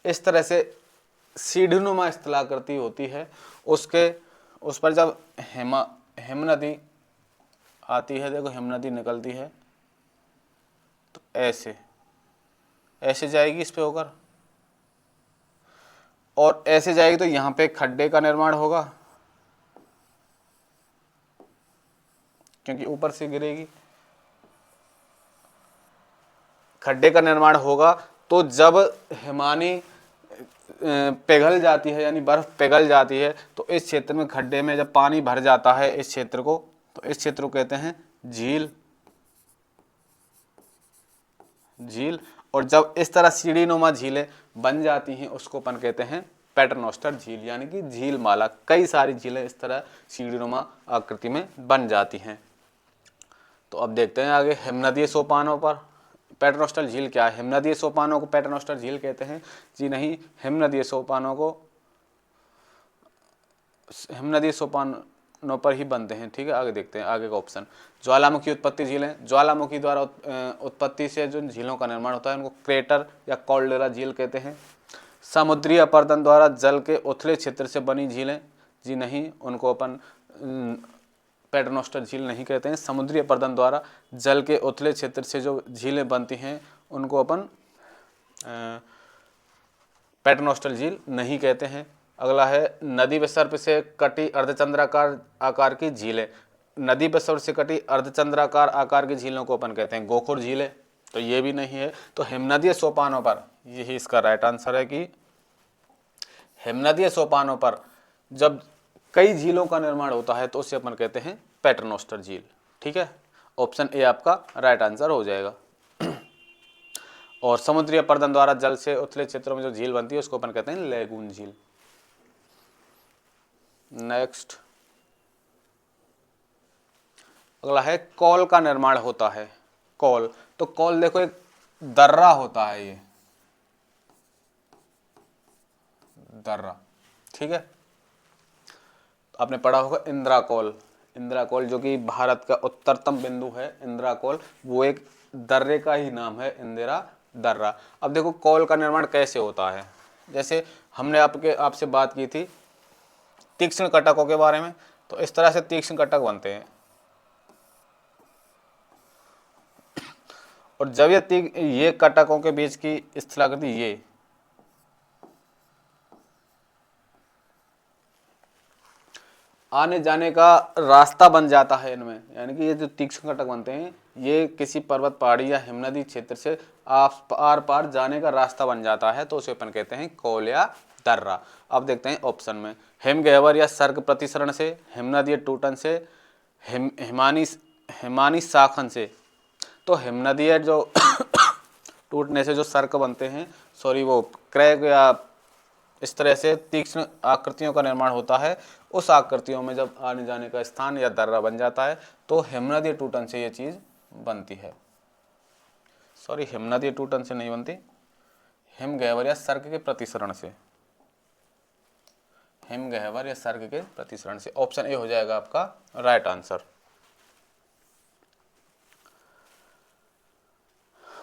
इस तरह से सीढ़ीनुमा स्थलाकृति होती है। उस पर जब हिम नदी आती है, देखो हिम नदी निकलती है तो ऐसे जाएगी इस पे होकर और ऐसे जाएगी तो यहाँ पे खड्डे का निर्माण होगा क्योंकि ऊपर से गिरेगी, खड्डे का निर्माण होगा। तो जब हिमानी पिघल जाती है यानी बर्फ पिघल जाती है तो इस क्षेत्र में खड्डे में जब पानी भर जाता है इस क्षेत्र को, तो इस क्षेत्र को कहते हैं झील। और जब इस तरह सीढ़ीनुमा झीलें बन जाती हैं उसको अपन कहते हैं पैटरनोस्टर झील यानी कि झील माला। कई सारी झीलें इस तरह सीढ़ीनुमा आकृति में बन जाती हैं। तो अब देखते हैं आगे हिमनदीय सोपानों पर पैटरनोस्टर झील क्या है? हिमनदीय सोपानों को पैटरनोस्टर झील कहते हैं? जी नहीं, हिमनदीय सोपानों पर ही बनते हैं। ठीक है, आगे देखते हैं आगे का ऑप्शन। ज्वालामुखी उत्पत्ति झीलें, ज्वालामुखी द्वारा उत्पत्ति से जो झीलों का निर्माण होता है उनको क्रेटर या कॉल्डेरा झील कहते हैं। समुद्री अपरदन द्वारा जल के उथले क्षेत्र से बनी झीलें, जी नहीं, उनको अपन पैटरनोस्टर झील नहीं कहते हैं। समुद्री अपरदन द्वारा जल के उथले क्षेत्र से जो झीलें बनती हैं उनको अपन पैटरनोस्टर झील नहीं कहते हैं। अगला है नदी विसर्प से कटी अर्धचंद्राकार आकार की झीलें। नदी विसर्प से कटी अर्धचंद्राकार आकार की झीलों को अपन कहते हैं गोखुर झीलें। तो ये भी नहीं है। तो हिमनदीय सोपानों पर, यही इसका राइट आंसर है कि हिमनदीय सोपानों पर जब कई झीलों का निर्माण होता है तो उसे अपन कहते हैं पैटरनोस्टर झील। ठीक है, ऑप्शन ए आपका राइट आंसर हो जाएगा। और समुद्री अपरदन द्वारा जल से उथले क्षेत्रों में जो झील बनती है उसको अपन कहते हैं लेगून झील। नेक्स्ट अगला है कॉल का निर्माण होता है। कॉल, तो कॉल देखो एक दर्रा होता है, ये दर्रा। ठीक है, आपने पढ़ा होगा इंदिरा कॉल। इंदिरा कॉल जो कि भारत का उत्तरतम बिंदु है, इंदिरा कॉल, वो एक दर्रे का ही नाम है, इंदिरा दर्रा। अब देखो कॉल का निर्माण कैसे होता है। जैसे हमने आपसे बात की थी तीक्ष्ण कटकों के बारे में, तो इस तरह से तीक्ष्ण कटक बनते हैं। और जब ये कटकों के बीच की स्थलाकृति ये आने जाने का रास्ता बन जाता है इनमें, यानी कि ये जो तीक्ष्ण कटक बनते हैं ये किसी पर्वत पहाड़ी या हिमनदी क्षेत्र से आर पार जाने का रास्ता बन जाता है, तो उसे अपन कहते हैं कॉल या दर्रा। अब देखते हैं ऑप्शन में, हिमगह्वर या सर्ग प्रतिसरण से, हिमनदीय टूटन से, हिमानी शाखन से। तो हिमनदीय जो टूटने से जो सर्क बनते हैं, वो क्रैक या इस तरह से तीक्ष्ण आकृतियों का निर्माण होता है, उस आकृतियों में जब आने जाने का स्थान या दर्रा बन जाता है तो हिमनदीय टूटन से ये चीज बनती है। हिमनदीय टूटन से नहीं बनती, हिमगह्वर या सर्ग के प्रतिसरण से, हिमगह्वर या सर्ग के प्रतिसरण से। ऑप्शन ए हो जाएगा आपका राइट आंसर।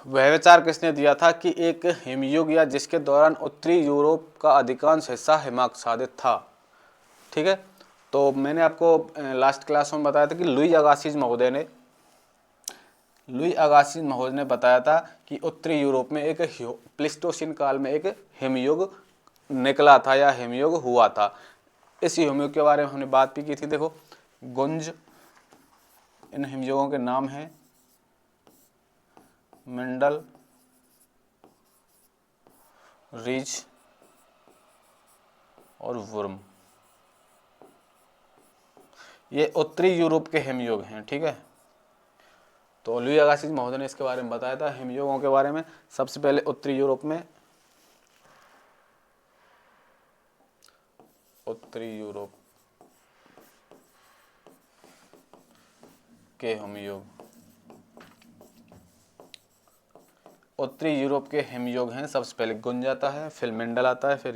वह विचार किसने दिया था कि एक हिमयुग या जिसके दौरान उत्तरी यूरोप का अधिकांश हिस्सा हिमाच्छादित था। ठीक है, तो मैंने आपको लास्ट क्लास में बताया था कि लुई अगासिज महोदय ने बताया था कि उत्तरी यूरोप में एक प्लीस्टोसीन काल में एक हिमयुग निकला था या हिमयुग हुआ था। इस हिमयुग के बारे में हमने बात भी की थी। देखो, गुंज, इन हिमयुगों के नाम हैं मेंडल, रीच और वुर्म। ये उत्तरी यूरोप के हिमयुग हैं। ठीक है, तो लुई अगासिज महोदय ने इसके बारे में बताया था हिमयुगों के बारे में। सबसे पहले उत्तरी यूरोप में के हिमयुग, उत्तरी यूरोप के हिमयुग हैं। सबसे पहले गुंज आता है, फिर मेंडल आता है, फिर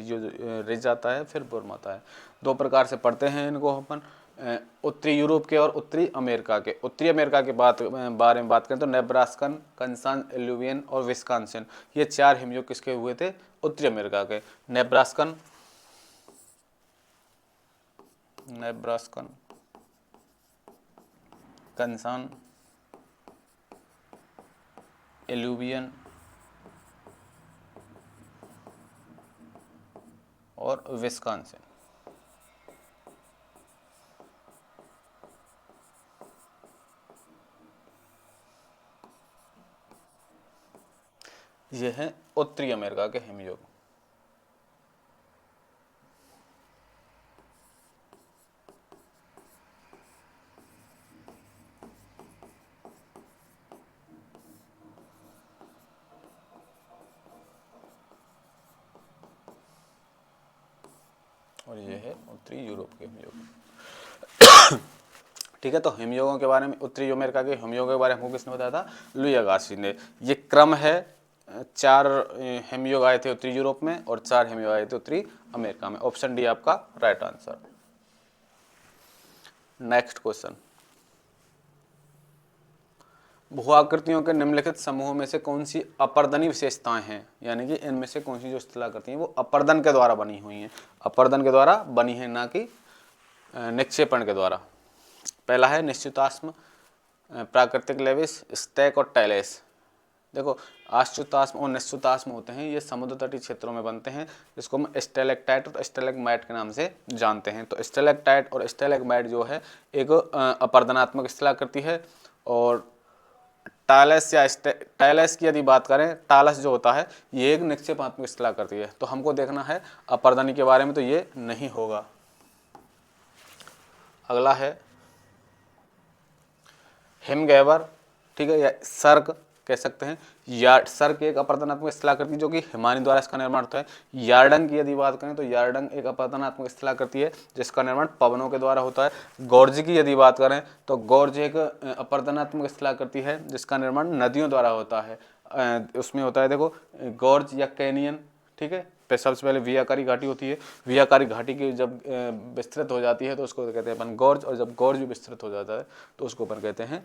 रिज आता है, फिर बुर्म आता है। दो प्रकार से पढ़ते हैं इनको अपन, उत्तरी यूरोप के और उत्तरी अमेरिका के। उत्तरी अमेरिका के बारे में बात करें तो नेब्रास्कन, कंसान एल्यूवियन और विस्कॉन्सिन, ये चार हिमयुग किसके हुए थे? उत्तरी अमेरिका के। नेब्रास्कन, कंसान एल्यूवियन और विस्कॉन्सिन। ये हैं उत्तरी अमेरिका के हिमयुग। और ये है उत्तरी यूरोप के हिमयुग। ठीक है, तो हिमयुगों के बारे में, उत्तरी अमेरिका के हिमयुगों के बारे में हमको किसने बताया था? लुई अगासिज ने। ये क्रम है, 4 हिमयुग आए थे उत्तरी यूरोप में और 4 हिमयुग आए थे उत्तरी अमेरिका में। ऑप्शन डी आपका राइट आंसर। नेक्स्ट क्वेश्चन, भू-आकृतियों के निम्नलिखित समूहों में से कौन सी अपर्दनी विशेषताएं हैं? यानी कि इनमें से कौन सी जो स्थलाकृति हैं वो अपर्दन के द्वारा बनी हुई हैं, अपर्दन के द्वारा बनी है, ना कि निक्षेपण के द्वारा। पहला है निश्चिताश्म, प्राकृतिक लेविस, स्टैक और टैलेस। देखो, आश्चुताश्म और निश्चिताश्म होते हैं, ये समुद्र तटीय क्षेत्रों में बनते हैं, जिसको हम स्टेलेक्टाइट और स्टेलेग्माइट के नाम से जानते हैं। तो स्टेलेक्टाइट और स्टेलेग्माइट जो है एक अपर्दनात्मक स्थलाकृति है। और टालस या टालस की यदि बात करें, टालस जो होता है ये एक निक्षेपात्मक स्थलाकृति है। तो हमको देखना है अपर्दनी के बारे में, तो ये नहीं होगा। अगला है हिमगैबर, ठीक है, या सर्क कह सकते हैं। सर्क एक अपर्दनात्मक स्थलाकृति जो कि हिमानी द्वारा इसका निर्माण होता है। यार्डंग की यदि बात करें तो यार्डंग एक अपर्दनात्मक स्थलाकृति है जिसका निर्माण पवनों के द्वारा होता है। गोर्ज की यदि बात करें तो गोर्ज एक अपर्दनात्मक स्थलाकृति है जिसका निर्माण नदियों द्वारा होता है। उसमें होता है, देखो, गोर्ज या कैनियन। ठीक है, सबसे पहले वियाकारी घाटी होती है, वियाकारी घाटी की जब विस्तृत हो जाती है तो उसको कहते हैं अपन गोर्ज, और जब गोर्ज भी विस्तृत हो जाता है तो उसको अपन कहते हैं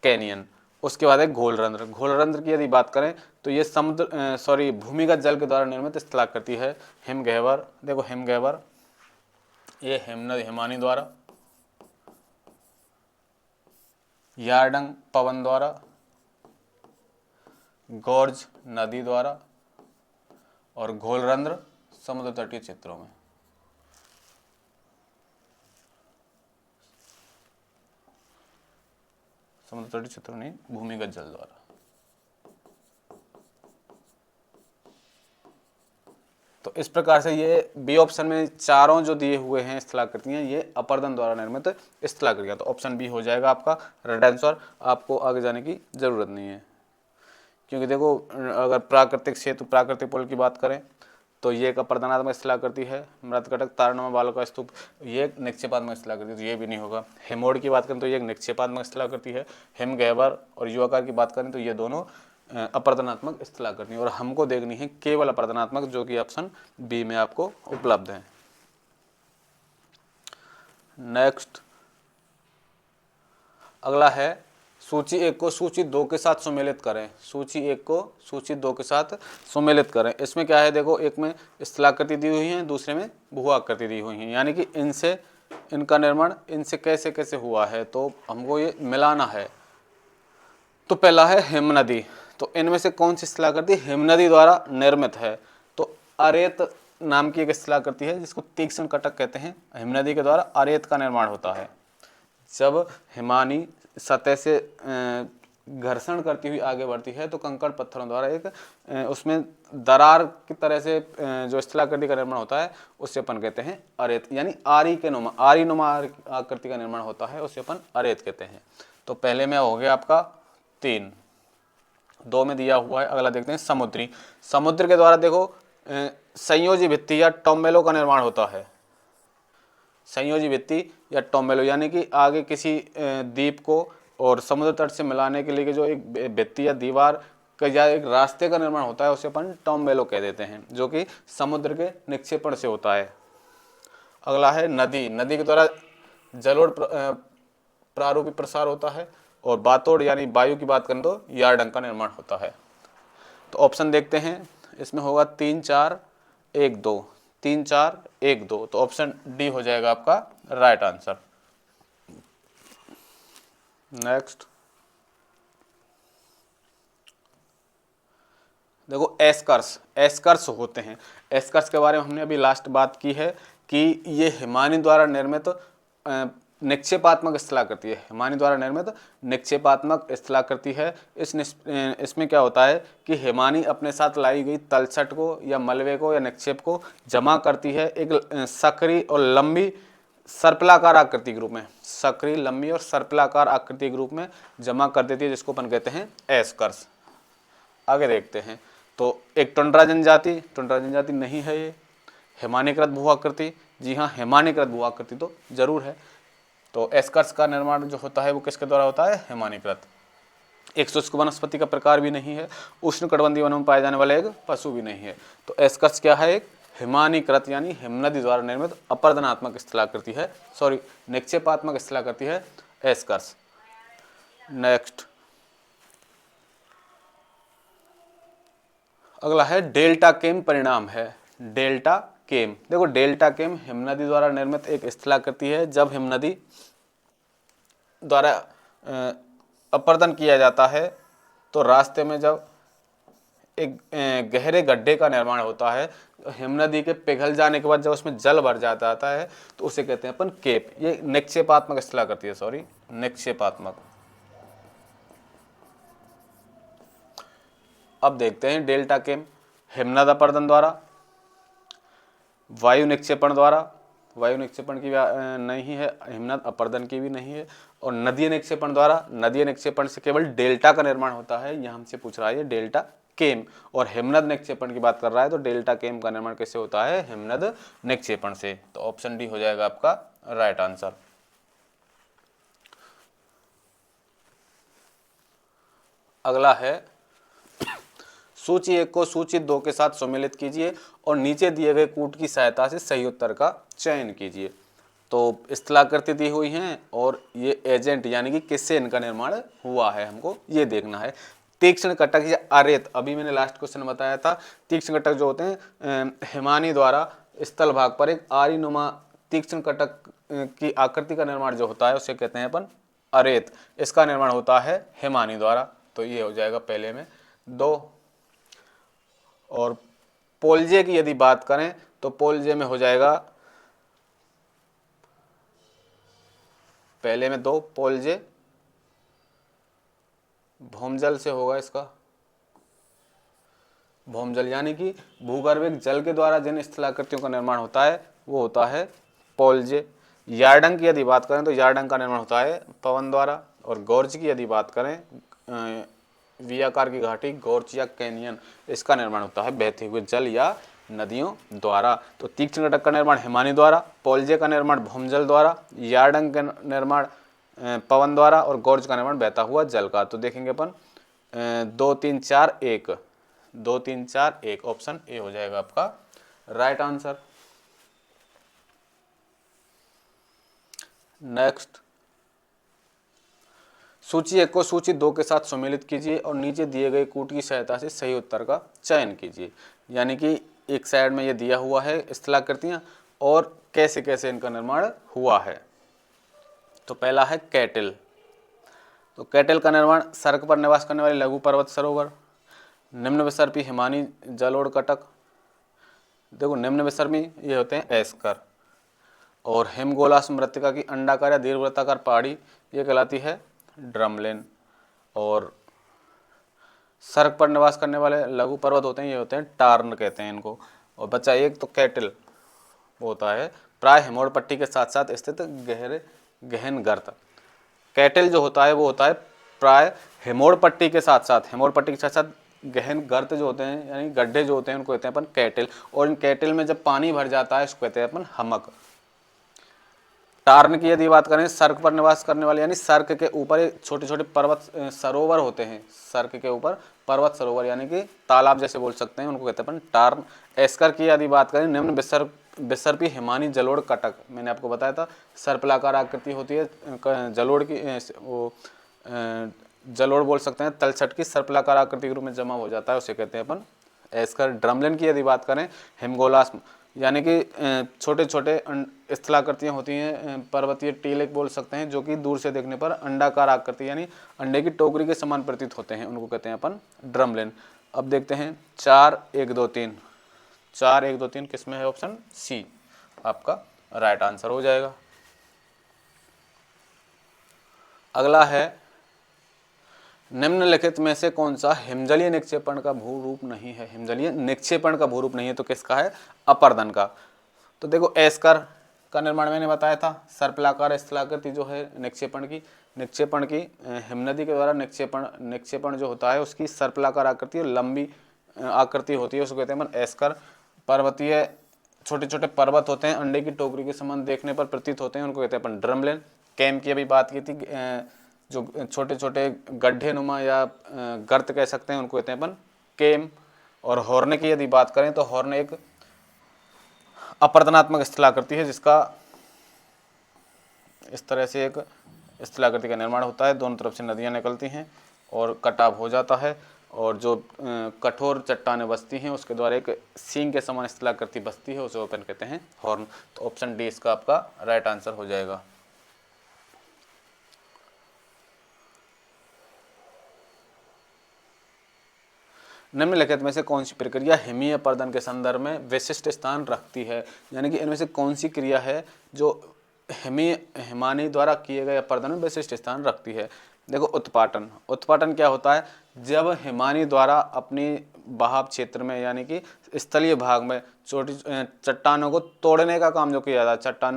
कैनियन। उसके बाद है घोलरंध्र। घोलरंध्र की यदि बात करें तो ये भूमिगत जल के द्वारा निर्मित स्थलाकृति है। हिमगैबर, देखो हिमगैबर ये हिमानी द्वारा, यार्डंग पवन द्वारा, गोर्ज नदी द्वारा और घोलरंध्र समुद्र तटीय क्षेत्रों में। समुद्र तटीय क्षेत्रों नहीं, भूमिगत जल द्वारा। तो इस प्रकार से ये बी ऑप्शन में चारों जो दिए हुए हैं स्थलाकृतियां ये अपर्दन द्वारा निर्मित स्थलाकृतियां। तो ऑप्शन बी हो जाएगा आपका राइट आंसर। आपको आगे जाने की जरूरत नहीं है, क्योंकि देखो अगर प्राकृतिक सेतु, प्राकृतिक पुल की बात करें तो ये एक अपर्दनात्मक स्थलाकृति है। मृतकटक तारणुमा बालों का स्तूप ये एक निक्षेपात्मक स्थलाकृति, तो ये भी नहीं होगा। हेमोड की बात करें तो ये एक निक्षेपात्मक स्थलाकृति है। हिमगैबर और युवाकार की बात करें तो ये दोनों अपर्दनात्मक स्थलाकृति, और हमको देखनी है केवल अपर्दनात्मक, जो कि ऑप्शन बी में आपको उपलब्ध है। नेक्स्ट अगला है सूची 1 को सूची 2 के साथ सुमेलित करें। सूची 1 को सूची 2 के साथ सुमेलित करें। इसमें क्या है, देखो एक में स्थलाकृति दी हुई है, दूसरे में भू आकृति दी हुई है, यानी कि इनसे इनका निर्माण इनसे कैसे कैसे हुआ है, तो हमको ये मिलाना है। तो पहला है हिमनदी, तो इनमें से कौन सी स्थलाकृति हिमनदी द्वारा निर्मित है? तो अरेत नाम की एक स्थलाकृति है जिसको तीक्ष्ण कटक कहते हैं। हिमनदी के द्वारा अरेत का निर्माण होता है। जब हिमानी सतह से घर्षण करती हुई आगे बढ़ती है तो कंकड़ पत्थरों द्वारा एक उसमें दरार की तरह से जो स्थलाकृति का निर्माण होता है उसे अपन कहते हैं अरेत, यानी आरी नुमा आकृति का निर्माण होता है, उसे अपन अरेत कहते हैं। तो पहले में हो गया आपका 3, 2 में दिया हुआ है। अगला देखते हैं समुद्री। समुद्र के द्वारा देखो संयोजी भित्ति या टॉम्बेलो का निर्माण होता है। संयोजी भित्ति या टॉम्बेलो यानी कि आगे किसी द्वीप को और समुद्र तट से मिलाने के लिए जो एक भित्ति या दीवार का या एक रास्ते का निर्माण होता है उसे अपन टॉम्बेलो कह देते हैं, जो कि समुद्र के निक्षेपण से होता है। अगला है नदी। नदी के द्वारा जलोढ़ प्रारूपी प्रसार होता है, और बातोड़ यानी वायु की बात करें तो यार्डंग का निर्माण होता है। तो ऑप्शन देखते हैं, इसमें होगा 3 4 1 2, 3 4 1 2, तो ऑप्शन डी हो जाएगा आपका राइट आंसर। नेक्स्ट देखो एस्कर्स। एस्कर्स होते हैं, एस्कर्स के बारे में हमने अभी लास्ट बात की है कि ये हिमानी द्वारा निर्मित निक्षेपात्मक स्थलाकृति है। हिमानी द्वारा निर्मित निक्षेपात्मक स्थलाकृति है। इसमें क्या होता है कि हिमानी अपने साथ लाई गई तलछट को या मलबे को या निक्षेप को जमा करती है एक सक्रिय और लंबी सर्पिलाकार आकृति के रूप में, सक्रिय लंबी और सर्पिलाकार आकृति के रूप में जमा कर देती है, जिसको अपन कहते हैं एस्कर्स। आगे देखते हैं, तो एक टुंड्रा जनजाति नहीं है ये। हिमानीकृत भू आकृति, जी हाँ हिमानीकृत भू आकृति तो जरूर है। तो एस्कर्स का निर्माण जो होता है वो किसके द्वारा होता है, हिमानीकृत। एक शुष्क वनस्पति का प्रकार भी नहीं है, उष्णकटिबंधीय वनों में पाए जाने वाला एक पशु भी नहीं है। तो एस्कर्स क्या है, एक हिमानीकृत यानी हिमनदी द्वारा निर्मित अपर्दनात्मक स्थलाकृति है, सॉरी निक्षेपात्मक स्थलाकृति है एस्कर्स। नेक्स्ट अगला है डेल्टा केम परिणाम है। डेल्टा केम, देखो डेल्टा केम हिमनदी द्वारा निर्मित एक स्थलाकृति है। जब हिमनदी द्वारा अपर्दन किया जाता है तो रास्ते में जब एक गहरे गड्ढे का निर्माण होता है, हिमनदी के पिघल जाने के बाद जब उसमें जल भर जाता है तो उसे कहते हैं अपन केप। ये निक्षेपात्मक स्थलाकृति है, सॉरी निक्षेपात्मक। अब देखते हैं डेल्टा केम हिमनद अपर्दन द्वारा, वायु निक्षेपण द्वारा, वायु निक्षेपण की नहीं है, हिमनद अपर्दन की भी नहीं है, और नदीय निक्षेपण द्वारा, नदीय निक्षेपण से केवल डेल्टा का निर्माण होता है। यह हमसे पूछ रहा है डेल्टा केम, और हिमनद निक्षेपण की बात कर रहा है तो डेल्टा केम का निर्माण कैसे होता है, हिमनद निक्षेपण से। तो ऑप्शन डी हो जाएगा आपका राइट आंसर। अगला है सूची 1 को सूची 2 के साथ सम्मिलित कीजिए और नीचे दिए गए कूट की सहायता से सही उत्तर का चयन कीजिए। तो स्थलाकृति दी हुई हैं और ये एजेंट यानी कि किससे इनका निर्माण हुआ है हमको ये देखना है। तीक्ष्ण कटक या अरेत, अभी मैंने लास्ट क्वेश्चन बताया था, तीक्ष्ण कटक जो होते हैं हिमानी द्वारा स्थल भाग पर एक आरी नुमा तीक्ष्ण कटक की आकृति का निर्माण जो होता है उसे कहते हैं अपन अरेत। इसका निर्माण होता है हिमानी द्वारा। तो ये हो जाएगा पहले में 2। और पोलजे की यदि बात करें तो पोलजे में हो जाएगा पहले में 2 पोलजे, भौमजल से होगा इसका, भौमजल यानी कि भूगर्भिक जल के द्वारा जिन स्थलाकृतियों का निर्माण होता है वो होता है पोलजे। यार्डंग की यदि बात करें तो यार्डंग का निर्माण होता है पवन द्वारा। और गोर्ज की यदि बात करें वी आकार की घाटी, गोर्ज या कैनियन, इसका निर्माण होता है बहते हुए जल या नदियों द्वारा। तो तीक्ष्ण कटक का निर्माण हिमानी द्वारा, पोलजे का निर्माण भौमजल द्वारा, यार्डंग का निर्माण पवन द्वारा, और गोर्ज का निर्माण बहता हुआ जल का। तो देखेंगे अपन 2 3 4 1, 2 3 4 1, ऑप्शन ए हो जाएगा आपका राइट आंसर। नेक्स्ट सूची 1 को सूची 2 के साथ सम्मिलित कीजिए और नीचे दिए गए कूट की सहायता से सही उत्तर का चयन कीजिए। यानी कि एक साइड में ये दिया हुआ है स्थलाकृतियाँ और कैसे कैसे इनका निर्माण हुआ है। तो पहला है कैटल। तो कैटल का निर्माण सड़क पर निवास करने वाले लघु पर्वत सरोवर, निम्न विसर्पी हिमानी जलोढ़ कटक, देखो निम्न विसर्पी ये होते हैं एस्कर, और हिमगोलास मृत्तिका की अंडाकार या दीर्घवृत्ताकार पहाड़ी ये कहलाती है ड्रमलिन, और सड़क पर निवास करने वाले लघु पर्वत होते हैं ये होते हैं टार्न कहते हैं इनको। और बच्चा एक तो कैटल वो होता है प्राय हिमोड़ पट्टी के साथ साथ स्थित गहन गर्त। कैटल जो होता है वो होता है प्राय हिमोड़ पट्टी के साथ साथ गहन गर्त जो होते हैं यानी गड्ढे जो होते हैं उनको कहते हैं अपन कैटल, और इन कैटल में जब पानी भर जाता है उसको कहते हैं अपन हमक। टार्न की यदि बात करें, सर्क पर निवास करने वाले यानी सर्क के ऊपर छोटे छोटे पर्वत सरोवर होते हैं, सर्क के ऊपर पर्वत सरोवर यानी कि तालाब जैसे बोल सकते हैं, उनको कहते हैं अपन टार्न। एस्कर की यदि बात करें, निम्न विसर्पी हिमानी जलोढ़ कटक, मैंने आपको बताया था सर्पिलाकार आकृति होती है जलोढ़ की, वो जलोढ़ बोल सकते हैं, तलछट की सर्पिलाकार आकृति के रूप में जमा हो जाता है, उसे कहते हैं अपन एस्कर। ड्रमलिन की यदि बात करें, हिमगोलास यानी कि छोटे छोटे स्थलाकृतियाँ होती हैं, पर्वतीय टीले बोल सकते हैं, जो कि दूर से देखने पर अंडाकार आकृति यानी अंडे की टोकरी के समान प्रतीत होते हैं, उनको कहते हैं अपन ड्रमलिन। अब देखते हैं 4 1 2 3, 4 1 2 3 किस में है? ऑप्शन सी आपका राइट आंसर हो जाएगा। अगला है, निम्नलिखित में से कौन सा हिमजलीय निक्षेपण का भूरूप नहीं है? हिमजलीय निक्षेपण का भूरूप नहीं है तो किसका है? अपरदन का। तो देखो एस्कर का निर्माण मैंने बताया था, सर्पिलाकार स्थलाकृति जो है निक्षेपण की हिमनदी के द्वारा निक्षेपण जो होता है उसकी सर्पिलाकार आकृति और लंबी आकृति होती है, उसको कहते हैं अपन एस्कर। पर्वतीय छोटे छोटे पर्वत होते हैं, अंडे की टोकरी के समान देखने पर प्रतीत होते हैं, उनको कहते हैं अपन ड्रमलिन। कैम की अभी बात की थी, जो छोटे छोटे गड्ढे नुमा या गर्त कह सकते हैं, उनको कहते हैं अपन केम। और हॉर्न की यदि बात करें तो हॉर्न एक अपरदनात्मक स्थलाकृति है, जिसका इस तरह से एक स्थलाकृति का निर्माण होता है, दोनों तरफ से नदियां निकलती हैं और कटाव हो जाता है, और जो कठोर चट्टानें बसती हैं उसके द्वारा एक सींग के समान स्थलाकृति बसती है, उसे अपन कहते हैं हॉर्न। तो ऑप्शन डी इसका आपका राइट आंसर हो जाएगा। निम्नलिखित में से कौन सी प्रक्रिया हिमीय अपर्दन के संदर्भ में विशिष्ट स्थान रखती है? यानी कि इनमें से कौन सी क्रिया है जो हिमानी द्वारा किए गए अपर्दन में विशिष्ट स्थान रखती है? देखो उत्पाटन। उत्पाटन क्या होता है? जब हिमानी द्वारा अपनी बहाव क्षेत्र में यानी कि स्थलीय भाग में छोटी चट्टानों को तोड़ने का काम जो किया जाता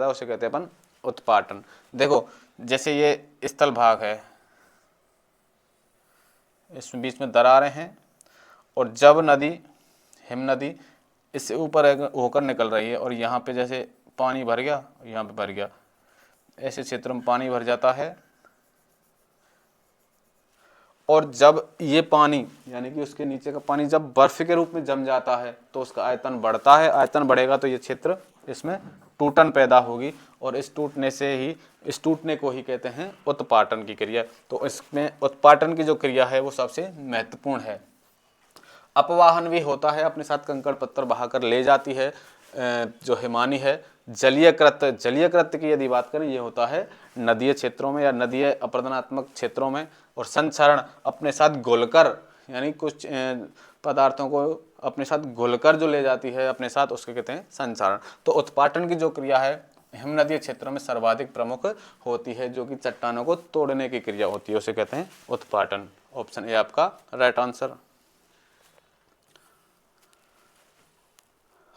है, उसे कहते हैं अपन उत्पाटन। देखो जैसे ये स्थल भाग है, इसमें बीच में दरारें हैं, और जब हिम नदी इससे ऊपर होकर निकल रही है और यहाँ पे जैसे पानी भर गया, यहाँ पे भर गया, ऐसे क्षेत्र में पानी भर जाता है, और जब ये पानी यानी कि उसके नीचे का पानी जब बर्फ के रूप में जम जाता है तो उसका आयतन बढ़ता है। आयतन बढ़ेगा तो ये क्षेत्र, इसमें टूटन पैदा होगी, और इस टूटने को ही कहते हैं उत्पाटन की क्रिया। तो इसमें उत्पाटन की जो क्रिया है वो सबसे महत्वपूर्ण है। अपवाहन भी होता है, अपने साथ कंकड़ पत्थर बहाकर ले जाती है जो हिमानी है। जलीय कृत्य की यदि बात करें, ये होता है नदीय क्षेत्रों में या नदीय अपरदनात्मक क्षेत्रों में। और संचरण अपने साथ घुलकर यानी कुछ पदार्थों को अपने साथ घुलकर जो ले जाती है अपने साथ, उसके कहते हैं संचरण। तो उत्पाटन की जो क्रिया है हिमनदीय क्षेत्रों में सर्वाधिक प्रमुख होती है, जो कि चट्टानों को तोड़ने की क्रिया होती है, उसे कहते हैं उत्पाटन। ऑप्शन ए आपका राइट आंसर।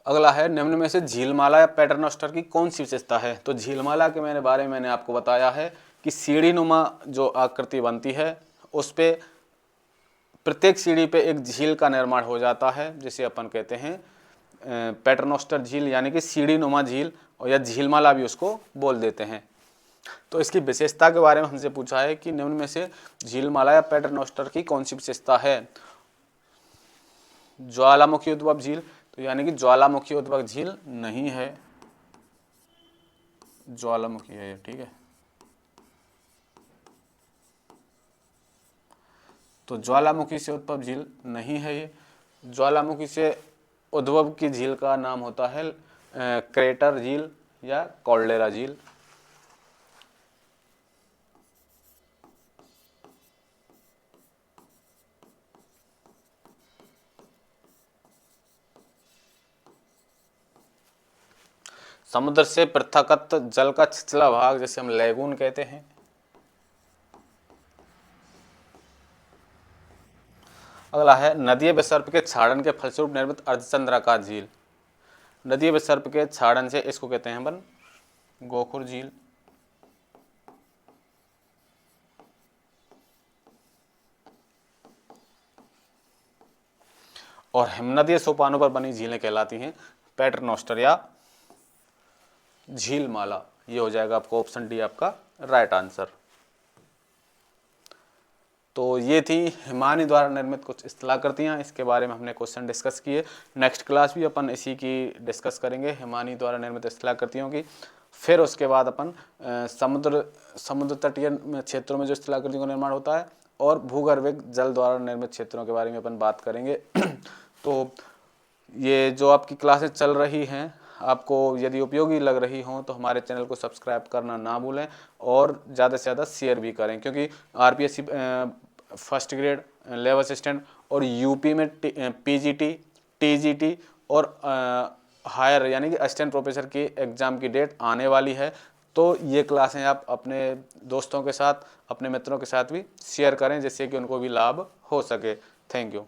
अगला है, निम्न में से झीलमाला या पैटर्नोस्टर की कौन सी विशेषता है? तो झीलमाला के बारे में मैंने आपको बताया है कि सीढ़ी नुमा जो आकृति बनती है उस पे प्रत्येक सीढ़ी पे एक झील का निर्माण हो जाता है, जिसे अपन कहते हैं पैटर्नोस्टर झील यानी कि सीढ़ी नुमा झील, और या झीलमाला भी उसको बोल देते हैं। तो इसकी विशेषता के बारे में हमसे पूछा है कि निम्न में से झीलमाला या पैटर्नोस्टर की कौन सी विशेषता है? ज्वालामुखी उद्भव झील, तो यानी कि ज्वालामुखी उद्भव झील नहीं है, ज्वालामुखी है, ठीक है। तो ज्वालामुखी से उद्भव झील नहीं है ये। ज्वालामुखी से उद्भव की झील का नाम होता है क्रेटर झील या कॉल्डेरा झील। समुद्र से पृथकत जल का छिछला भाग जैसे हम लैगून कहते हैं। अगला है नदीय विसर्प के क्षारण के फलस्वरूप निर्मित अर्धचंद्राकार झील। नदीय विसर्प के क्षारण से इसको कहते हैं अपन गोखुर झील। और हिमनदीय सोपानों पर बनी झीलें कहलाती हैं पैटर्नोस्टर या झीलमाला। ये हो जाएगा आपको ऑप्शन डी आपका राइट आंसर। तो ये थी हिमानी द्वारा निर्मित कुछ स्थलाकृतियाँ, इसके बारे में हमने क्वेश्चन डिस्कस किए। नेक्स्ट क्लास भी अपन इसी की डिस्कस करेंगे, हिमानी द्वारा निर्मित स्थलाकृतियों की। फिर उसके बाद अपन समुद्र तटीय क्षेत्रों में जो स्थलाकृतियों का निर्माण होता है और भूगर्भिक जल द्वारा निर्मित क्षेत्रों के बारे में अपन बात करेंगे। तो ये जो आपकी क्लासेस चल रही हैं, आपको यदि उपयोगी लग रही हों तो हमारे चैनल को सब्सक्राइब करना ना भूलें और ज़्यादा से ज़्यादा शेयर भी करें, क्योंकि RPSC first grade, level assistant और यूपी में पीजीटी, टीजीटी और हायर यानी कि असिस्टेंट प्रोफेसर की एग्ज़ाम की डेट आने वाली है। तो ये क्लासें आप अपने दोस्तों के साथ, अपने मित्रों के साथ भी शेयर करें, जिससे कि उनको भी लाभ हो सके। Thank you.